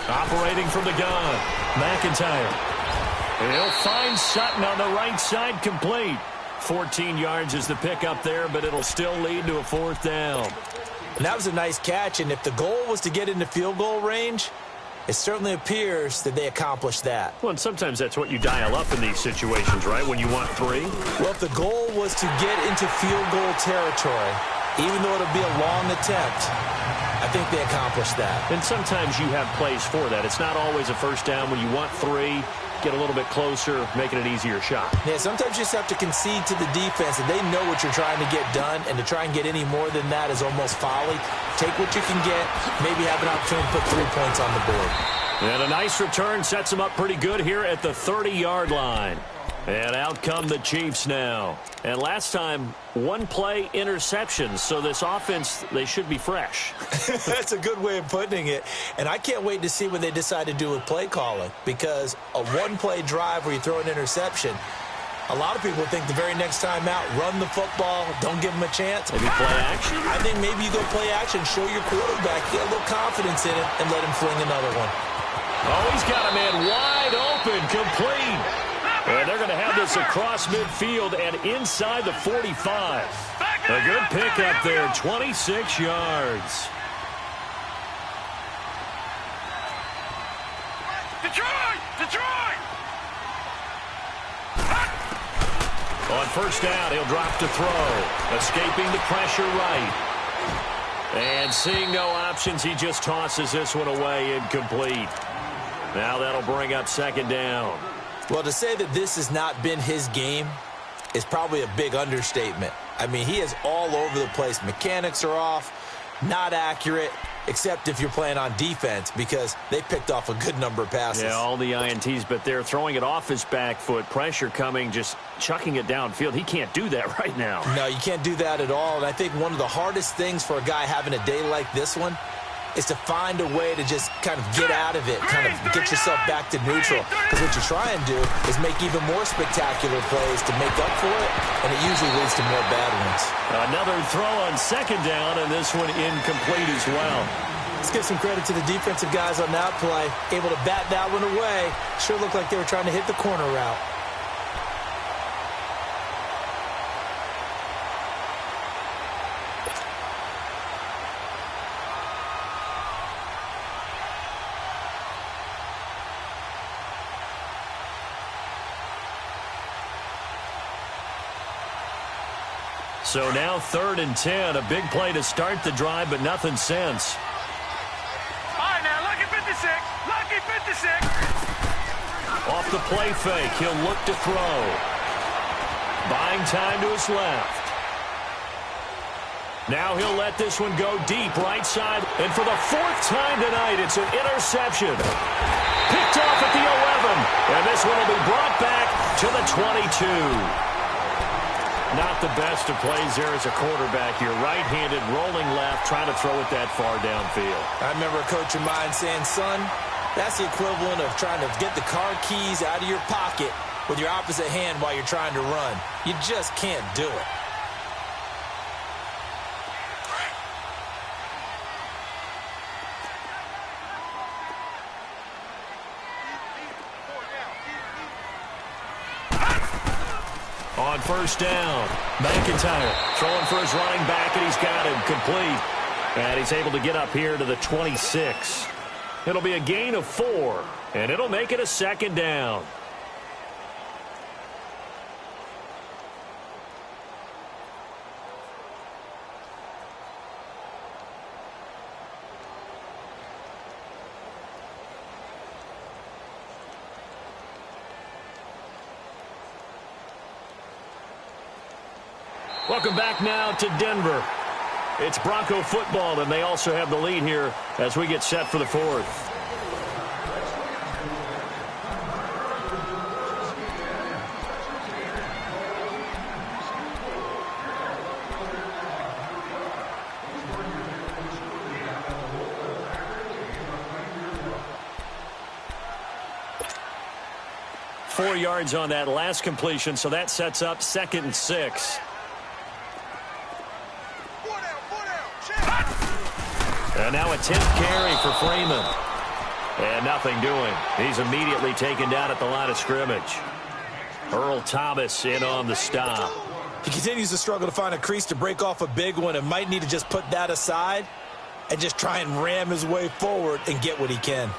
Speaker 1: Operating from the gun, McIntyre. And he'll find Sutton on the right side, complete. 14 yards is the pickup there, but it'll still lead to a 4th down.
Speaker 2: And that was a nice catch, and if the goal was to get into field goal range, it certainly appears that they accomplished that.
Speaker 1: Well, and sometimes that's what you dial up in these situations, right, when you want 3?
Speaker 2: Well, if the goal was to get into field goal territory, even though it'll be a long attempt, I I think they accomplished that.
Speaker 1: And sometimes you have plays for that. It's not always a first down when you want 3. Get a little bit closer, making an easier shot.
Speaker 2: Yeah, sometimes you just have to concede to the defense, and they know what you're trying to get done, and to try and get any more than that is almost folly. Take what you can get, maybe have an opportunity to put 3 points on the board.
Speaker 1: And a nice return sets them up pretty good here at the 30-yard line. And out come the Chiefs now. And last time, 1-play interceptions. So this offense, they should be fresh.
Speaker 2: That's a good way of putting it. And I can't wait to see what they decide to do with play calling. Because a 1-play drive where you throw an interception, a lot of people think the very next time out, run the football, don't give them a chance.
Speaker 1: Maybe play action?
Speaker 2: I think maybe you go play action, show your quarterback, get a little confidence in it, and let him fling another one.
Speaker 1: Oh, he's got a man wide open, complete. And they're going to have this across midfield and inside the 45. A good pickup there, 26 yards.
Speaker 3: Detroit!
Speaker 1: On first down, he'll drop to throw. Escaping the pressure right. And seeing no options, he just tosses this one away, incomplete. Now that'll bring up second down.
Speaker 2: Well, to say that this has not been his game is probably a big understatement. I mean, he is all over the place. Mechanics are off, not accurate, except if you're playing on defense, because they picked off a good number of passes.
Speaker 1: Yeah, all the INTs, but they're throwing it off his back foot. Pressure coming, just chucking it downfield. He can't do that right now.
Speaker 2: No, you can't do that at all. And I think one of the hardest things for a guy having a day like this one is to find a way to just kind of get out of it, kind of get yourself back to neutral. Because what you try and do is make even more spectacular plays to make up for it, and it usually leads to more bad ones.
Speaker 1: Another throw on second down, and this one incomplete as well.
Speaker 2: Let's give some credit to the defensive guys on that play. Able to bat that one away. Sure looked like they were trying to hit the corner route.
Speaker 1: So now 3rd and 10. A big play to start the drive, but nothing since.
Speaker 3: All right, now, lucky 56. Lucky 56.
Speaker 1: Off the play fake, he'll look to throw. Buying time to his left. Now he'll let this one go deep right side. And for the 4th time tonight, it's an interception. Picked off at the 11. And this one will be brought back to the 22. Not the best of plays there as a quarterback here. Right-handed, rolling left, trying to throw it that far downfield.
Speaker 2: I remember a coach of mine saying, son, that's the equivalent of trying to get the car keys out of your pocket with your opposite hand while you're trying to run. You just can't do it.
Speaker 1: On first down, McIntyre throwing for his running back, and he's got him complete. And he's able to get up here to the 26. It'll be a gain of 4, and it'll make it a second down. Welcome back now to Denver. It's Bronco football, and they also have the lead here as we get set for the 4th. Four yards on that last completion, so that sets up 2nd and 6. And now a 10th carry for Freeman. And nothing doing. He's immediately taken down at the line of scrimmage. Earl Thomas in on the stop.
Speaker 2: He continues to struggle to find a crease to break off a big one and might need to just put that aside and just try and ram his way forward and get what he can.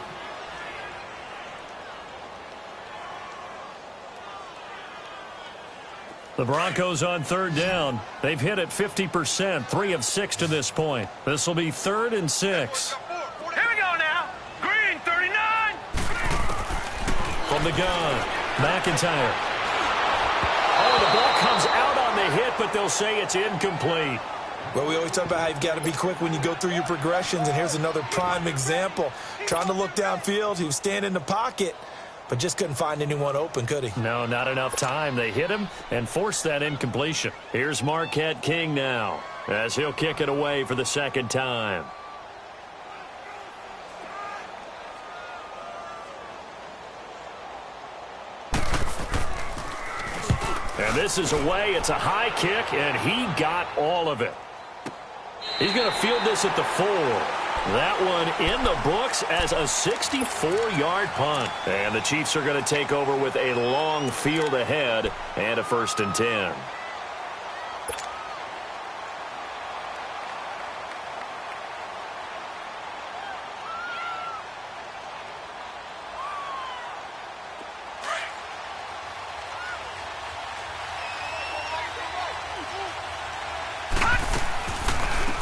Speaker 1: The Broncos on third down. They've hit it 50%, 3 of 6 to this point. This will be 3rd and 6.
Speaker 3: Here we go now. Green, 39.
Speaker 1: From the gun, McIntyre. Oh, the ball comes out on the hit, but they'll say it's incomplete.
Speaker 2: Well, we always talk about how you've got to be quick when you go through your progressions, and here's another prime example. Trying to look downfield, he was standing in the pocket, but just couldn't find anyone open, could he?
Speaker 1: No, not enough time. They hit him and forced that incompletion. Here's Marquette King now, as he'll kick it away for the second time. And this is away. It's a high kick, and he got all of it. He's going to field this at the 4. That one in the books as a 64-yard punt. And the Chiefs are going to take over with a long field ahead and a 1st and 10.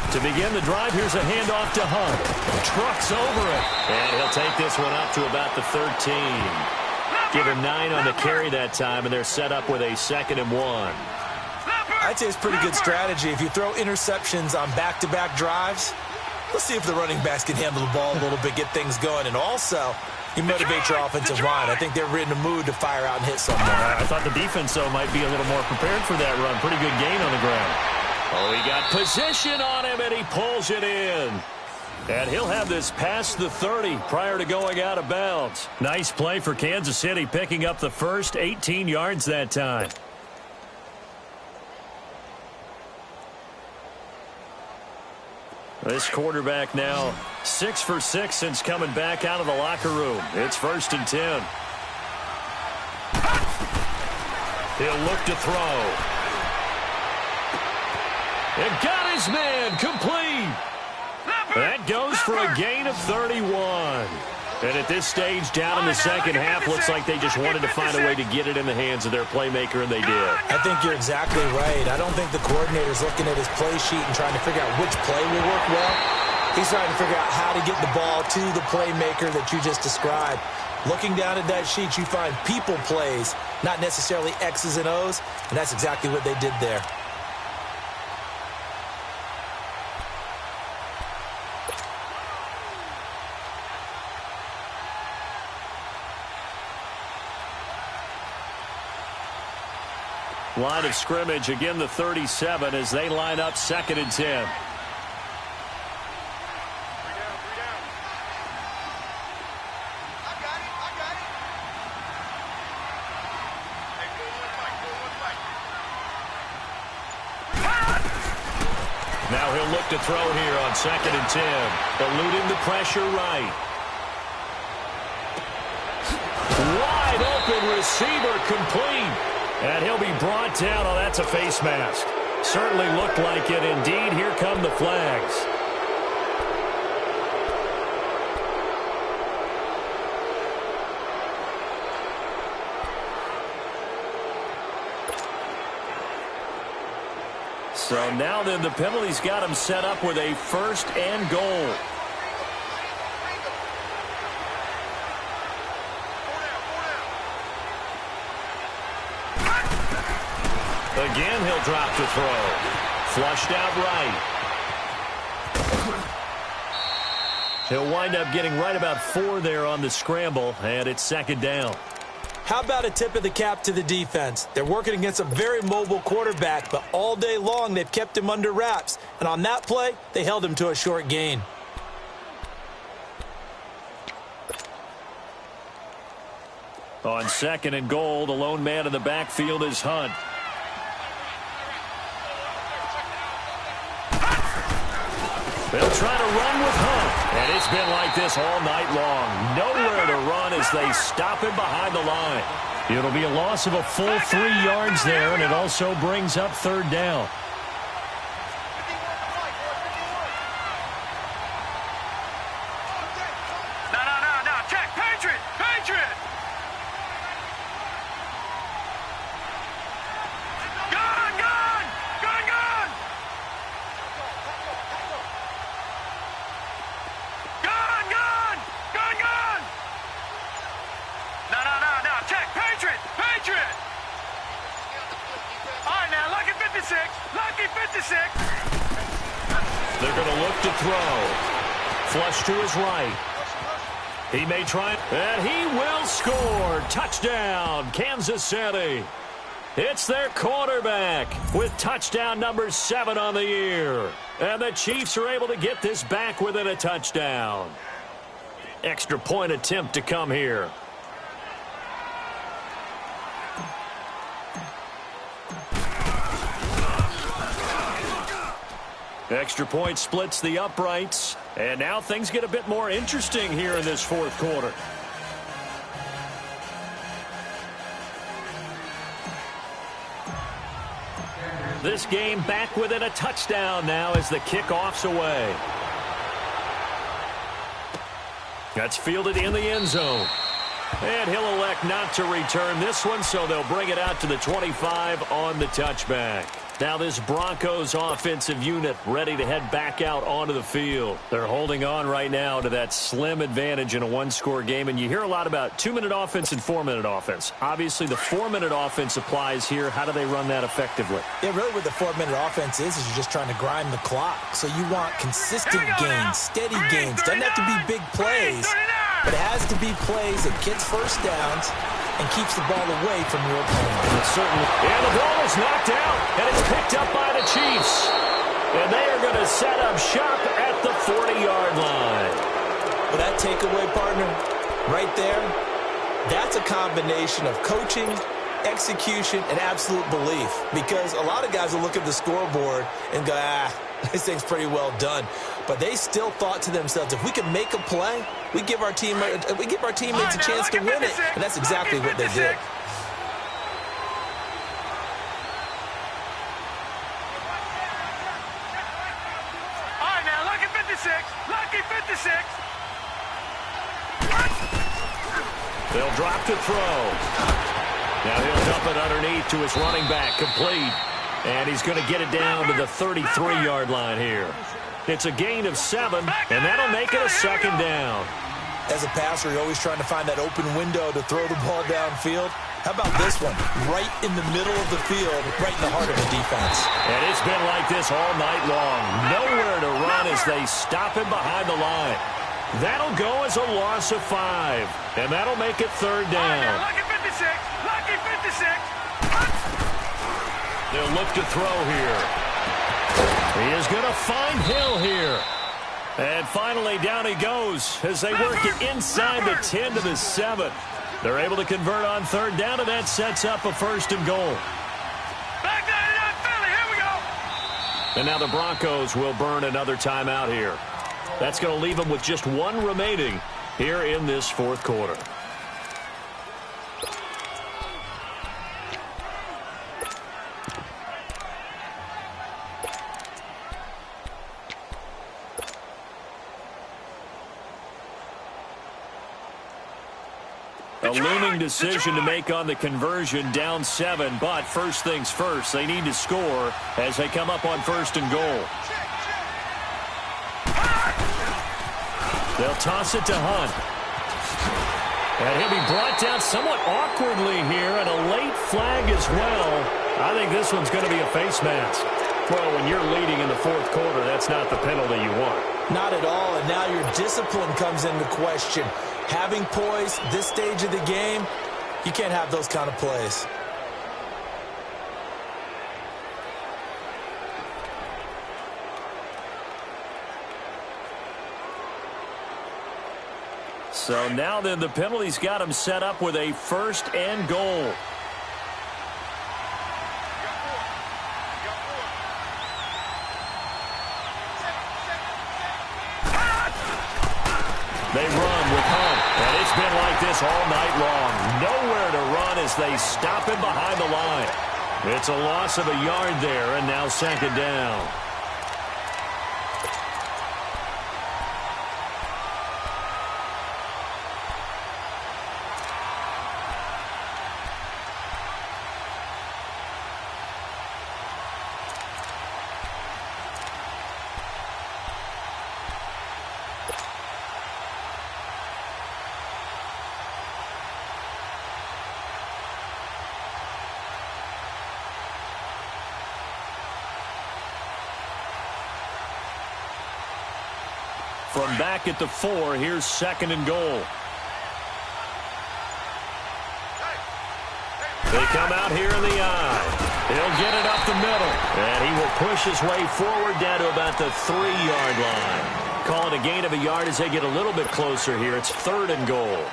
Speaker 1: To begin the drive, here's a handoff to Hunt. Trucks over it. And he'll take this one up to about the 13. Give him 9 on the carry that time, and they're set up with a 2nd and 1.
Speaker 2: I'd say it's pretty good strategy. If you throw interceptions on back-to-back drives, let's see if the running backs can handle the ball a little bit, get things going. And also, you motivate your offensive line. I think they're in the mood to fire out and hit someone.
Speaker 1: I thought the defense, though, might be a little more prepared for that run. Pretty good gain on the ground. Oh, he got position on him, and he pulls it in. And he'll have this past the 30 prior to going out of bounds. Nice play for Kansas City, picking up the first 18 yards that time. This quarterback now 6 for 6 since coming back out of the locker room. It's 1st and 10. He'll look to throw. And got his man complete. That goes for a gain of 31. And at this stage, down in the second half, looks like they just wanted to find a way to get it in the hands of their playmaker, and they did.
Speaker 2: I think you're exactly right. I don't think the coordinator's looking at his play sheet and trying to figure out which play will work well. He's trying to figure out how to get the ball to the playmaker that you just described. Looking down at that sheet, you find people plays, not necessarily X's and O's, and that's exactly what they did there.
Speaker 1: Line of scrimmage, again the 37 as they line up 2nd and 10. Now he'll look to throw here on 2nd and 10. Eluding the pressure right. Wide open receiver complete. And he'll be brought down. Oh, that's a face mask. Certainly looked like it. Indeed, here come the flags. So now then the penalty's got him set up with a 1st and goal. Again, he'll drop to throw. Flushed out right. He'll wind up getting right about 4 there on the scramble, and it's 2nd down.
Speaker 2: How about a tip of the cap to the defense? They're working against a very mobile quarterback, but all day long they've kept him under wraps. And on that play, they held him to a short gain.
Speaker 1: On 2nd and goal, the lone man in the backfield is Hunt. They'll try to run with Hunt. And it's been like this all night long. Nowhere to run as they stop him behind the line. It'll be a loss of a full 3 yards there, and it also brings up 3rd down.
Speaker 3: No. Check. Patriot. Go. 56. Lucky 56.
Speaker 1: They're going to look to throw. Flush to his right. He may try, and he will score. Touchdown, Kansas City. It's their quarterback with touchdown number 7 on the year. And the Chiefs are able to get this back within a touchdown. Extra point attempt to come here. Extra point splits the uprights. And now things get a bit more interesting here in this fourth quarter. This game back within a touchdown now as the kickoff's away. That's fielded in the end zone. And he'll elect not to return this one, so they'll bring it out to the 25 on the touchback. Now this Broncos offensive unit ready to head back out onto the field. They're holding on right now to that slim advantage in a one-score game, and you hear a lot about 2-minute offense and 4-minute offense. Obviously, the 4-minute offense applies here. How do they run that effectively?
Speaker 2: Yeah, really what the 4-minute offense is you're just trying to grind the clock. So you want consistent gains, steady gains. Doesn't have to be big plays, but it has to be plays that gets first downs and keeps the ball away from your opponent.
Speaker 1: Certainly. And the ball is knocked out, and it's picked up by the Chiefs. And they are going to set up shop at the 40-yard line.
Speaker 2: Well, that takeaway, partner, right there, that's a combination of coaching, execution, and absolute belief. Because a lot of guys will look at the scoreboard and go, this thing's pretty well done. But they still thought to themselves, if we can make a play, we give our teammates a chance to win it. And that's exactly what they did.
Speaker 3: All right, now, lucky 56. Lucky 56.
Speaker 1: They'll drop to throw. Now he'll dump it underneath to his running back, complete. And he's going to get it down to the 33-yard line here. It's a gain of 7, and that'll make it a second down.
Speaker 2: As a passer, you're always trying to find that open window to throw the ball downfield. How about this one? Right in the middle of the field, right in the heart of the defense.
Speaker 1: And it's been like this all night long. Nowhere to run as they stop him behind the line. That'll go as a loss of 5, and that'll make it third down.
Speaker 3: Lucky 56. Lucky 56.
Speaker 1: They'll look to throw here. He is going to find Hill here. And finally, down he goes as they work it inside the 10 to the 7. They're able to convert on third down, and that sets up a 1st and goal.
Speaker 3: Back 99 Philly, here we go.
Speaker 1: And now the Broncos will burn another timeout here. That's going to leave them with just 1 remaining here in this fourth quarter. A looming decision to make on the conversion, down 7, but first things first, they need to score as they come up on 1st and goal. They'll toss it to Hunt. And he'll be brought down somewhat awkwardly here, and a late flag as well. I think this one's going to be a face mask. Well, when you're leading in the fourth quarter, that's not the penalty you want.
Speaker 2: Not at all, and now your discipline comes into question. Having poise this stage of the game, you can't have those kind of plays.
Speaker 1: So now then the penalty's got him set up with a 1st and goal. They run with Hunt, and it's been like this all night long. Nowhere to run as they stop him behind the line. It's a loss of a yard there, and now 2nd down. From back at the 4, here's 2nd and goal. They come out here in the eye. He'll get it up the middle. And he will push his way forward down to about the 3-yard line. Call it a gain of a yard as they get a little bit closer here. It's 3rd and goal.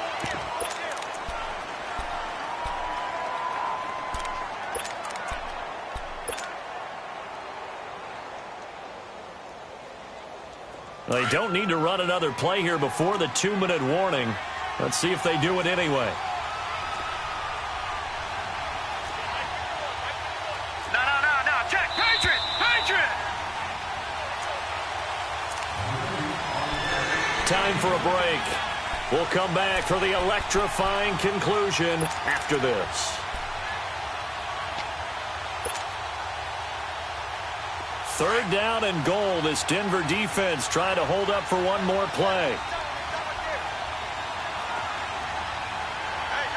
Speaker 1: They don't need to run another play here before the 2-minute warning. Let's see if they do it anyway.
Speaker 3: No. Check. Patriot.
Speaker 1: Time for a break. We'll come back for the electrifying conclusion after this. 3rd down and goal. This Denver defense trying to hold up for one more play.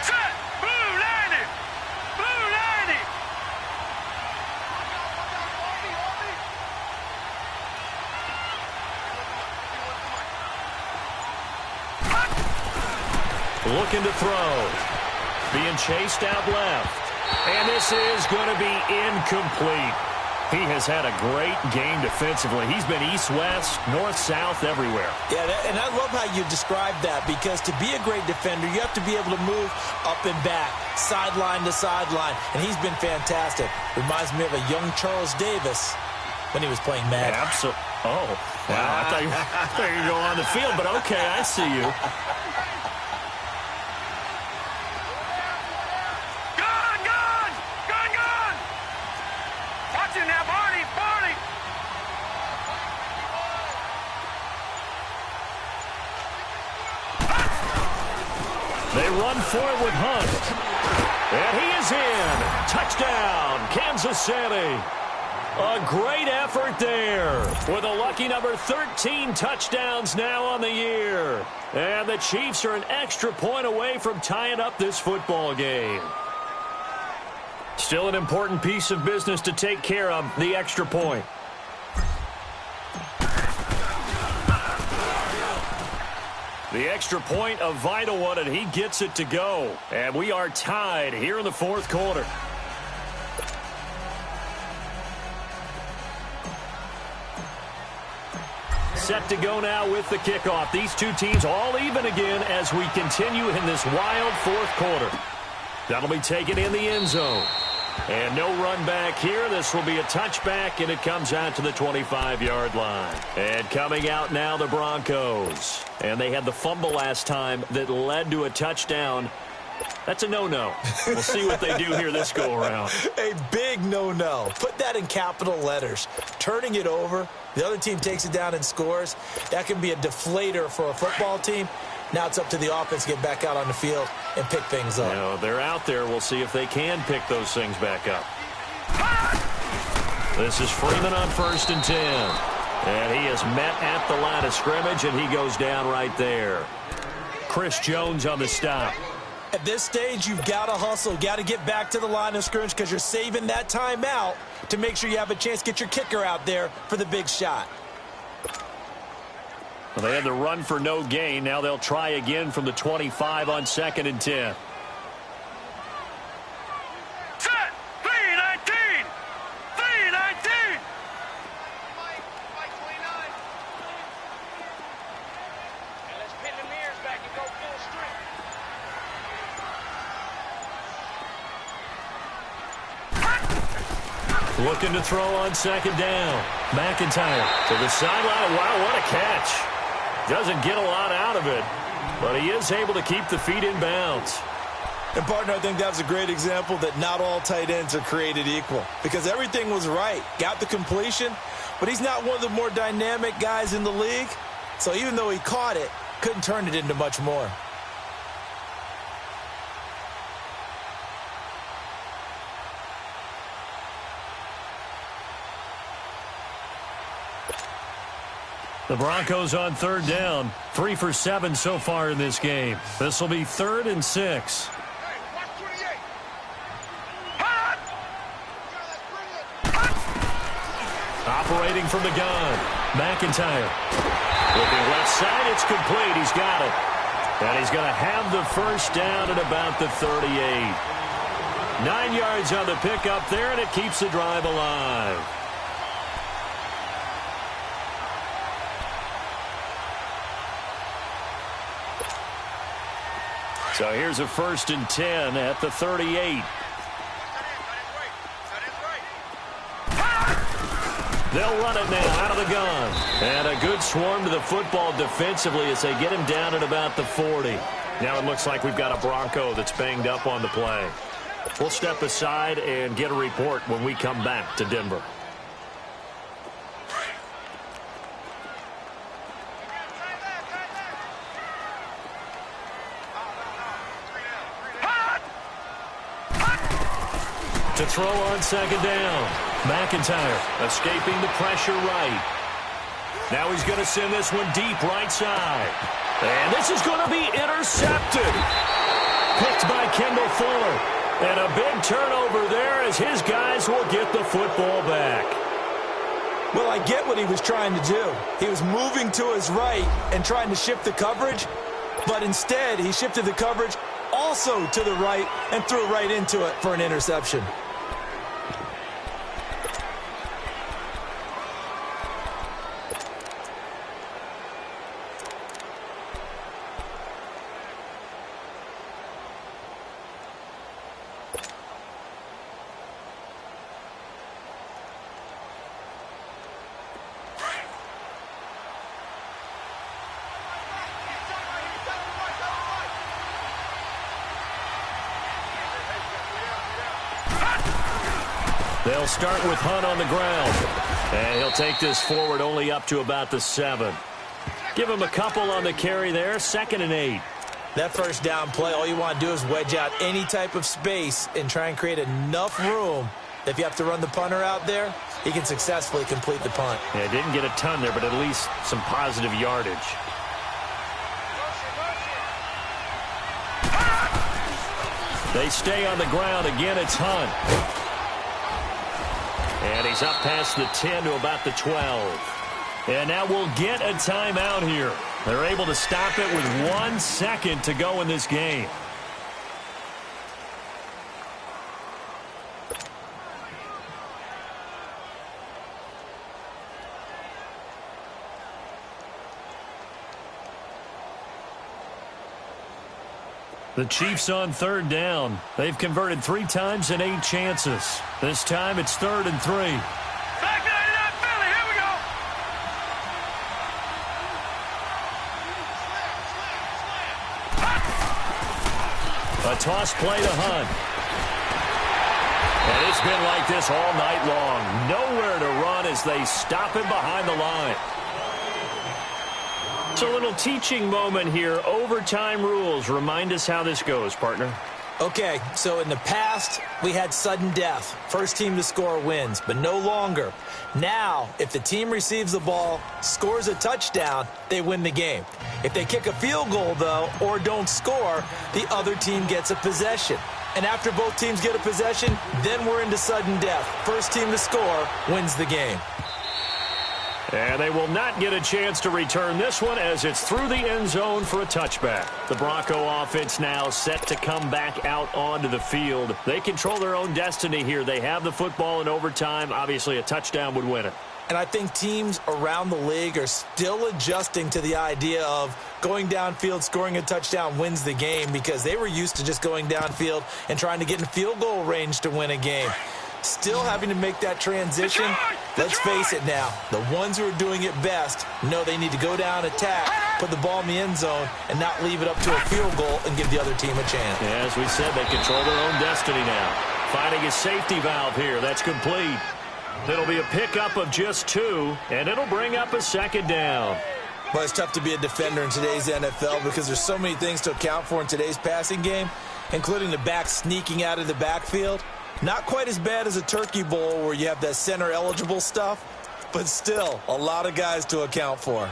Speaker 3: Set. Blue 90. Blue 90.
Speaker 1: Looking to throw. Being chased out left. And this is going to be incomplete. He has had a great game defensively. He's been east-west, north-south, everywhere.
Speaker 2: Yeah, and I love how you described that, because to be a great defender, you have to be able to move up and back, sideline to sideline, and he's been fantastic. Reminds me of a young Charles Davis when he was playing Madden.
Speaker 1: Absolutely. Oh, wow. I thought you were going on the field, but okay, I see you. They run for it with Hunt. And he is in. Touchdown, Kansas City. A great effort there with a lucky number 13 touchdowns now on the year. And the Chiefs are an extra point away from tying up this football game. Still an important piece of business to take care of, the extra point. The extra point, a vital one, and he gets it to go. And we are tied here in the 4th quarter. Set to go now with the kickoff. These two teams all even again as we continue in this wild 4th quarter. That'll be taken in the end zone. And no run back here. This will be a touchback, and it comes out to the 25-yard line. And coming out now, the Broncos. And they had the fumble last time that led to a touchdown. That's a no-no. We'll see what they do here this go-around.
Speaker 2: A big no-no. Put that in capital letters. Turning it over, the other team takes it down and scores. That can be a deflator for a football team. Now it's up to the offense to get back out on the field and pick things up.
Speaker 1: You know, they're out there. We'll see if they can pick those things back up. This is Freeman on 1st and 10. And he is met at the line of scrimmage, and he goes down right there. Chris Jones on the stop.
Speaker 2: At this stage, you've got to hustle. Got to get back to the line of scrimmage because you're saving that timeout to make sure you have a chance to get your kicker out there for the big shot.
Speaker 1: Well, they had the run for no gain. Now they'll try again from the 25 on 2nd and 10.
Speaker 3: Set! 3-19! 3-19! Let's pin the mirrors back and go full strength.
Speaker 1: Looking to throw on 2nd down. McIntyre to the sideline. Wow, what a catch. Doesn't get a lot out of it, but he is able to keep the feet in bounds.
Speaker 2: And, partner, I think that was a great example that not all tight ends are created equal because everything was right. Got the completion, but he's not one of the more dynamic guys in the league. So even though he caught it, couldn't turn it into much more.
Speaker 1: The Broncos on 3rd down. 3 for 7 so far in this game. This will be 3rd and 6. Operating from the gun. McIntyre. Looking left side, it's complete. He's got it. And he's going to have the first down at about the 38. 9 yards on the pickup there, and it keeps the drive alive. So here's a 1st and 10 at the 38. They'll run it now out of the gun. And a good swarm to the football defensively as they get him down at about the 40. Now it looks like we've got a Bronco that's banged up on the play. We'll step aside and get a report when we come back to Denver. To throw on 2nd down. McIntyre escaping the pressure right. Now he's going to send this one deep right side. And this is going to be intercepted. Picked by Kendall Fuller. And a big turnover there as his guys will get the football back.
Speaker 2: Well, I get what he was trying to do. He was moving to his right and trying to shift the coverage. But instead, he shifted the coverage also to the right and threw right into it for an interception.
Speaker 1: They'll start with Hunt on the ground. And he'll take this forward only up to about the 7. Give him a couple on the carry there. 2nd and 8.
Speaker 2: That first down play, all you want to do is wedge out any type of space and try and create enough room. If you have to run the punter out there, he can successfully complete the punt.
Speaker 1: Yeah, didn't get a ton there, but at least some positive yardage. They stay on the ground. Again, it's Hunt. And he's up past the 10 to about the 12. And now we'll get a timeout here. They're able to stop it with 1 second to go in this game. The Chiefs on 3rd down. They've converted 3 times in 8 chances. This time it's 3rd and 3.
Speaker 3: Back to that Philly. Here we go.
Speaker 1: A toss play to Hunt. And it's been like this all night long. Nowhere to run as they stop him behind the line. It's a little teaching moment here. Overtime rules. Remind us how this goes, partner.
Speaker 2: Okay, so in the past, we had sudden death. First team to score wins, but no longer. Now, if the team receives the ball, scores a touchdown, they win the game. If they kick a field goal, though, or don't score, the other team gets a possession. And after both teams get a possession, then we're into sudden death. First team to score wins the game.
Speaker 1: And they will not get a chance to return this one as it's through the end zone for a touchback. The Bronco offense now set to come back out onto the field. They control their own destiny here. They have the football in overtime. Obviously, a touchdown would win it.
Speaker 2: And I think teams around the league are still adjusting to the idea of going downfield, scoring a touchdown wins the game because they were used to just going downfield and trying to get in field goal range to win a game. Still having to make that transition. Let's face it now, the ones who are doing it best know they need to go down, attack, put the ball in the end zone, and not leave it up to a field goal and give the other team a chance.
Speaker 1: Yeah, as we said, they control their own destiny now. Finding a safety valve here. That's complete. It'll be a pickup of just 2, and it'll bring up a 2nd down.
Speaker 2: Well, it's tough to be a defender in today's NFL because there's so many things to account for in today's passing game, including the back sneaking out of the backfield. Not quite as bad as a turkey bowl where you have that center-eligible stuff, but still a lot of guys to account for.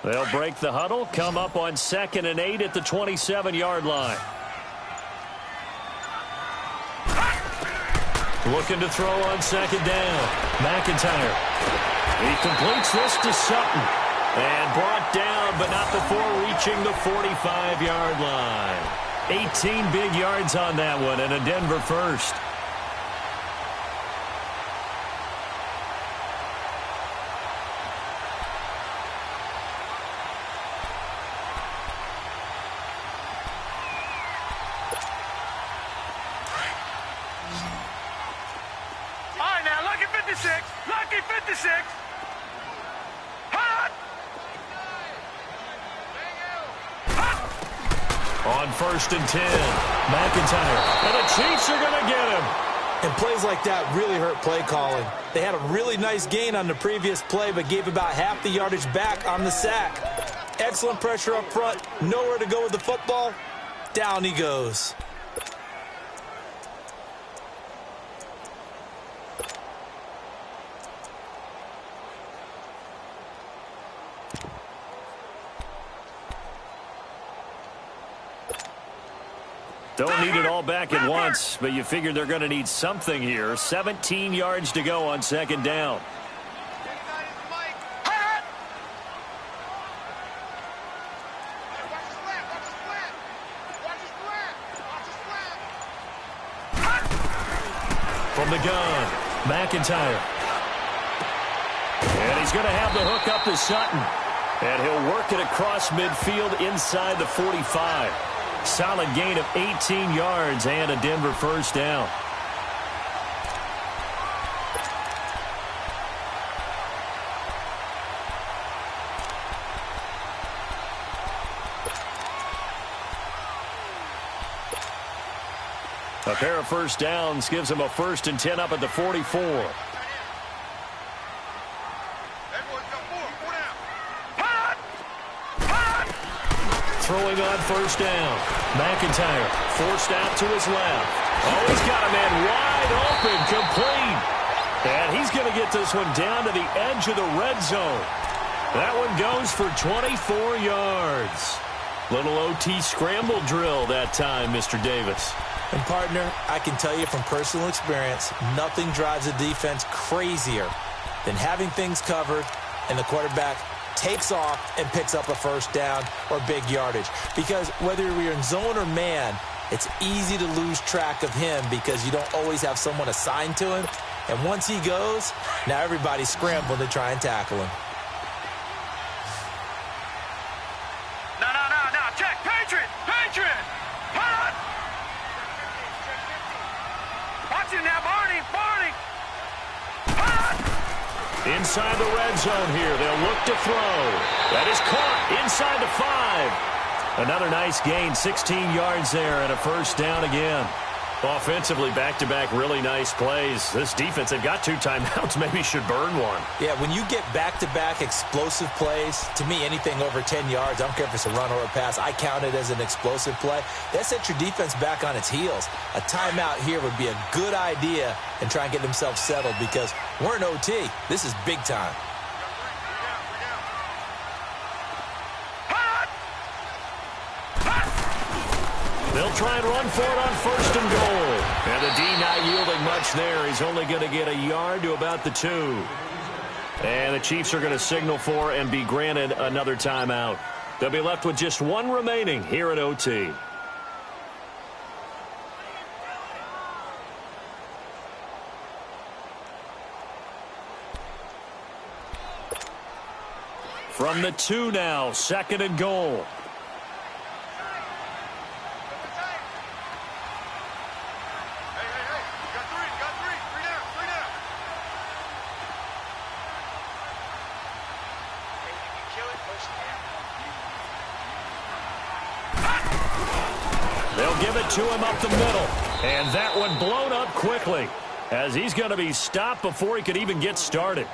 Speaker 1: They'll break the huddle, come up on 2nd and 8 at the 27-yard line. Looking to throw on 2nd down. McIntyre. He completes this to Sutton. And brought down, but not before reaching the 45-yard line. 18 big yards on that one, and a Denver first.
Speaker 3: Lucky 56. Hot.
Speaker 1: On 1st and 10, McIntyre. And the Chiefs are going to get him.
Speaker 2: And plays like that really hurt play calling. They had a really nice gain on the previous play, but gave about half the yardage back on the sack. Excellent pressure up front. Nowhere to go with the football. Down he goes.
Speaker 1: Don't need it all back at once, but you figure they're going to need something here. 17 yards to go on 2nd down. From the gun, McIntyre. And he's going to have the hook up to Sutton. And he'll work it across midfield inside the 45. Solid gain of 18 yards and a Denver first down. A pair of first downs gives him a 1st and 10 up at the 44. Throwing on 1st down. McIntyre forced out to his left. Oh, he's got a man wide open, complete. And he's going to get this one down to the edge of the red zone. That one goes for 24 yards. Little OT scramble drill that time, Mr. Davis.
Speaker 2: And, partner, I can tell you from personal experience, nothing drives a defense crazier than having things covered and the quarterback takes off and picks up a 1st down or big yardage. Because whether you're in zone or man, it's easy to lose track of him because you don't always have someone assigned to him. And once he goes, now everybody's scrambling to try and tackle him.
Speaker 3: No. Check. Patriot. Hot. Watch him now, Barney.
Speaker 1: Inside the red zone here. They'll look to throw. That is caught inside the 5. Another nice gain, 16 yards there, and a 1st down again. Offensively, back-to-back really nice plays. This defense, they've got 2 timeouts, maybe should burn one.
Speaker 2: Yeah, when you get back-to-back explosive plays, to me, anything over 10 yards, I don't care if it's a run or a pass, I count it as an explosive play. That sets your defense back on its heels. A timeout here would be a good idea and try and get themselves settled because we're in OT. This is big time.
Speaker 1: They'll try and run for it on 1st and goal. And the D not yielding much there. He's only going to get a yard to about the 2. And the Chiefs are going to signal for and be granted another timeout. They'll be left with just 1 remaining here at OT. From the 2 now, 2nd and goal. They'll give it to him up the middle. And that one blown up quickly as he's going to be stopped before he could even get started.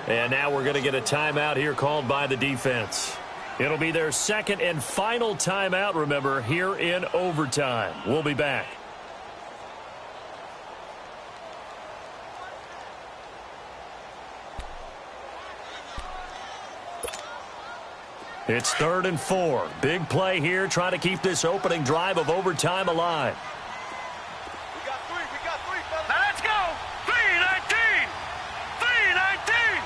Speaker 1: And now we're going to get a timeout here called by the defense. It'll be their 2nd and final timeout, remember, here in overtime. We'll be back. It's 3rd and 4. Big play here, trying to keep this opening drive of overtime alive.
Speaker 3: We got three, fellas. Now let's go. 3-19. 3-19.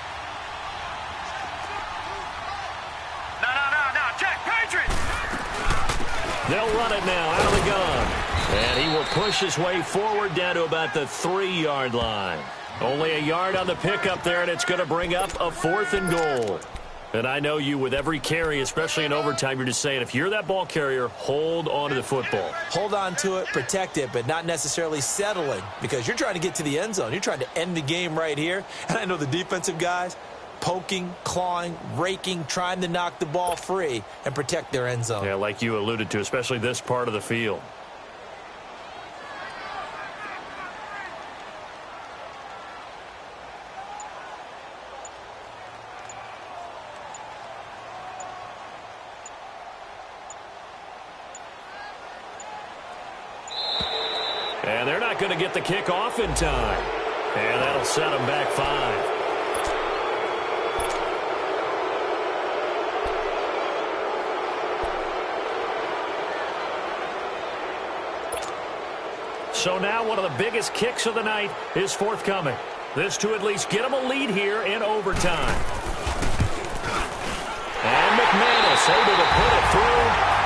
Speaker 3: No, check, Patriots.
Speaker 1: They'll run it now out of the gun. And he will push his way forward down to about the 3-yard line. Only a yard on the pickup there, and it's going to bring up a 4th and goal. And I know you, with every carry, especially in overtime, you're just saying, if you're that ball carrier, hold on to the football.
Speaker 2: Hold on to it, protect it, but not necessarily settling, because you're trying to get to the end zone. You're trying to end the game right here. And I know the defensive guys, poking, clawing, raking, trying to knock the ball free and protect their end zone.
Speaker 1: Yeah, like you alluded to, especially this part of the field. And they're not going to get the kick off in time. And that'll set them back 5. So now one of the biggest kicks of the night is forthcoming. This to at least get them a lead here in overtime. And McManus able to put it through.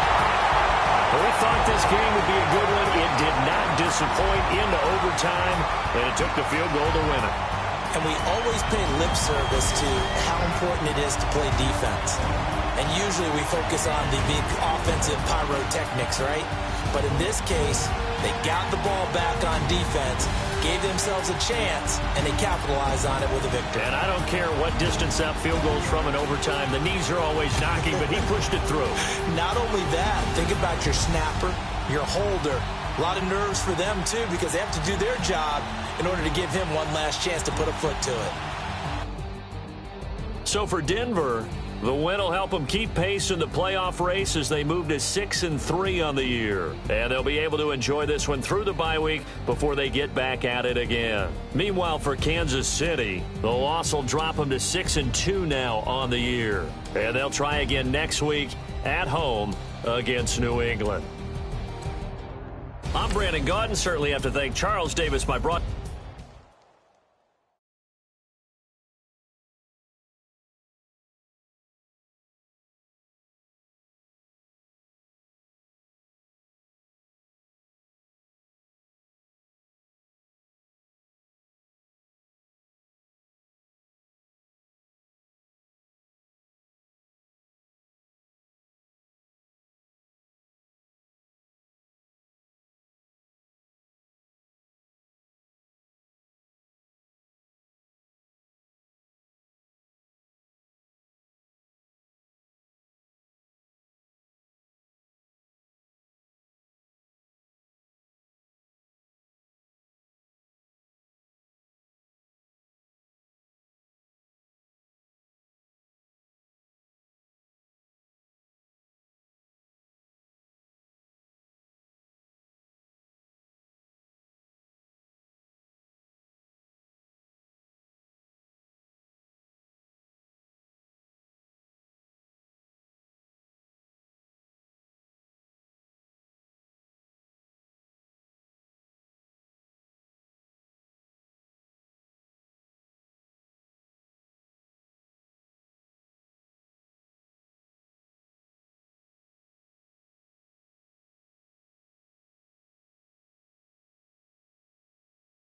Speaker 1: We thought this game would be a good one. It did not disappoint into overtime, and it took the field goal to win it.
Speaker 2: And we always pay lip service to how important it is to play defense. And usually we focus on the big offensive pyrotechnics, right? But in this case, they got the ball back on defense, gave themselves a chance, and they capitalized on it with a victory.
Speaker 1: And I don't care what distance that field goes from in overtime. The knees are always knocking, but he pushed it through.
Speaker 2: Not only that, think about your snapper, your holder. A lot of nerves for them, too, because they have to do their job in order to give him one last chance to put a foot to it.
Speaker 1: So for Denver, the win will help them keep pace in the playoff race as they move to 6-3 on the year. And they'll be able to enjoy this one through the bye week before they get back at it again. Meanwhile, for Kansas City, the loss will drop them to 6-2 now on the year. And they'll try again next week at home against New England. I'm Brandon Gaudin. Certainly have to thank Charles Davis, my broadcaster.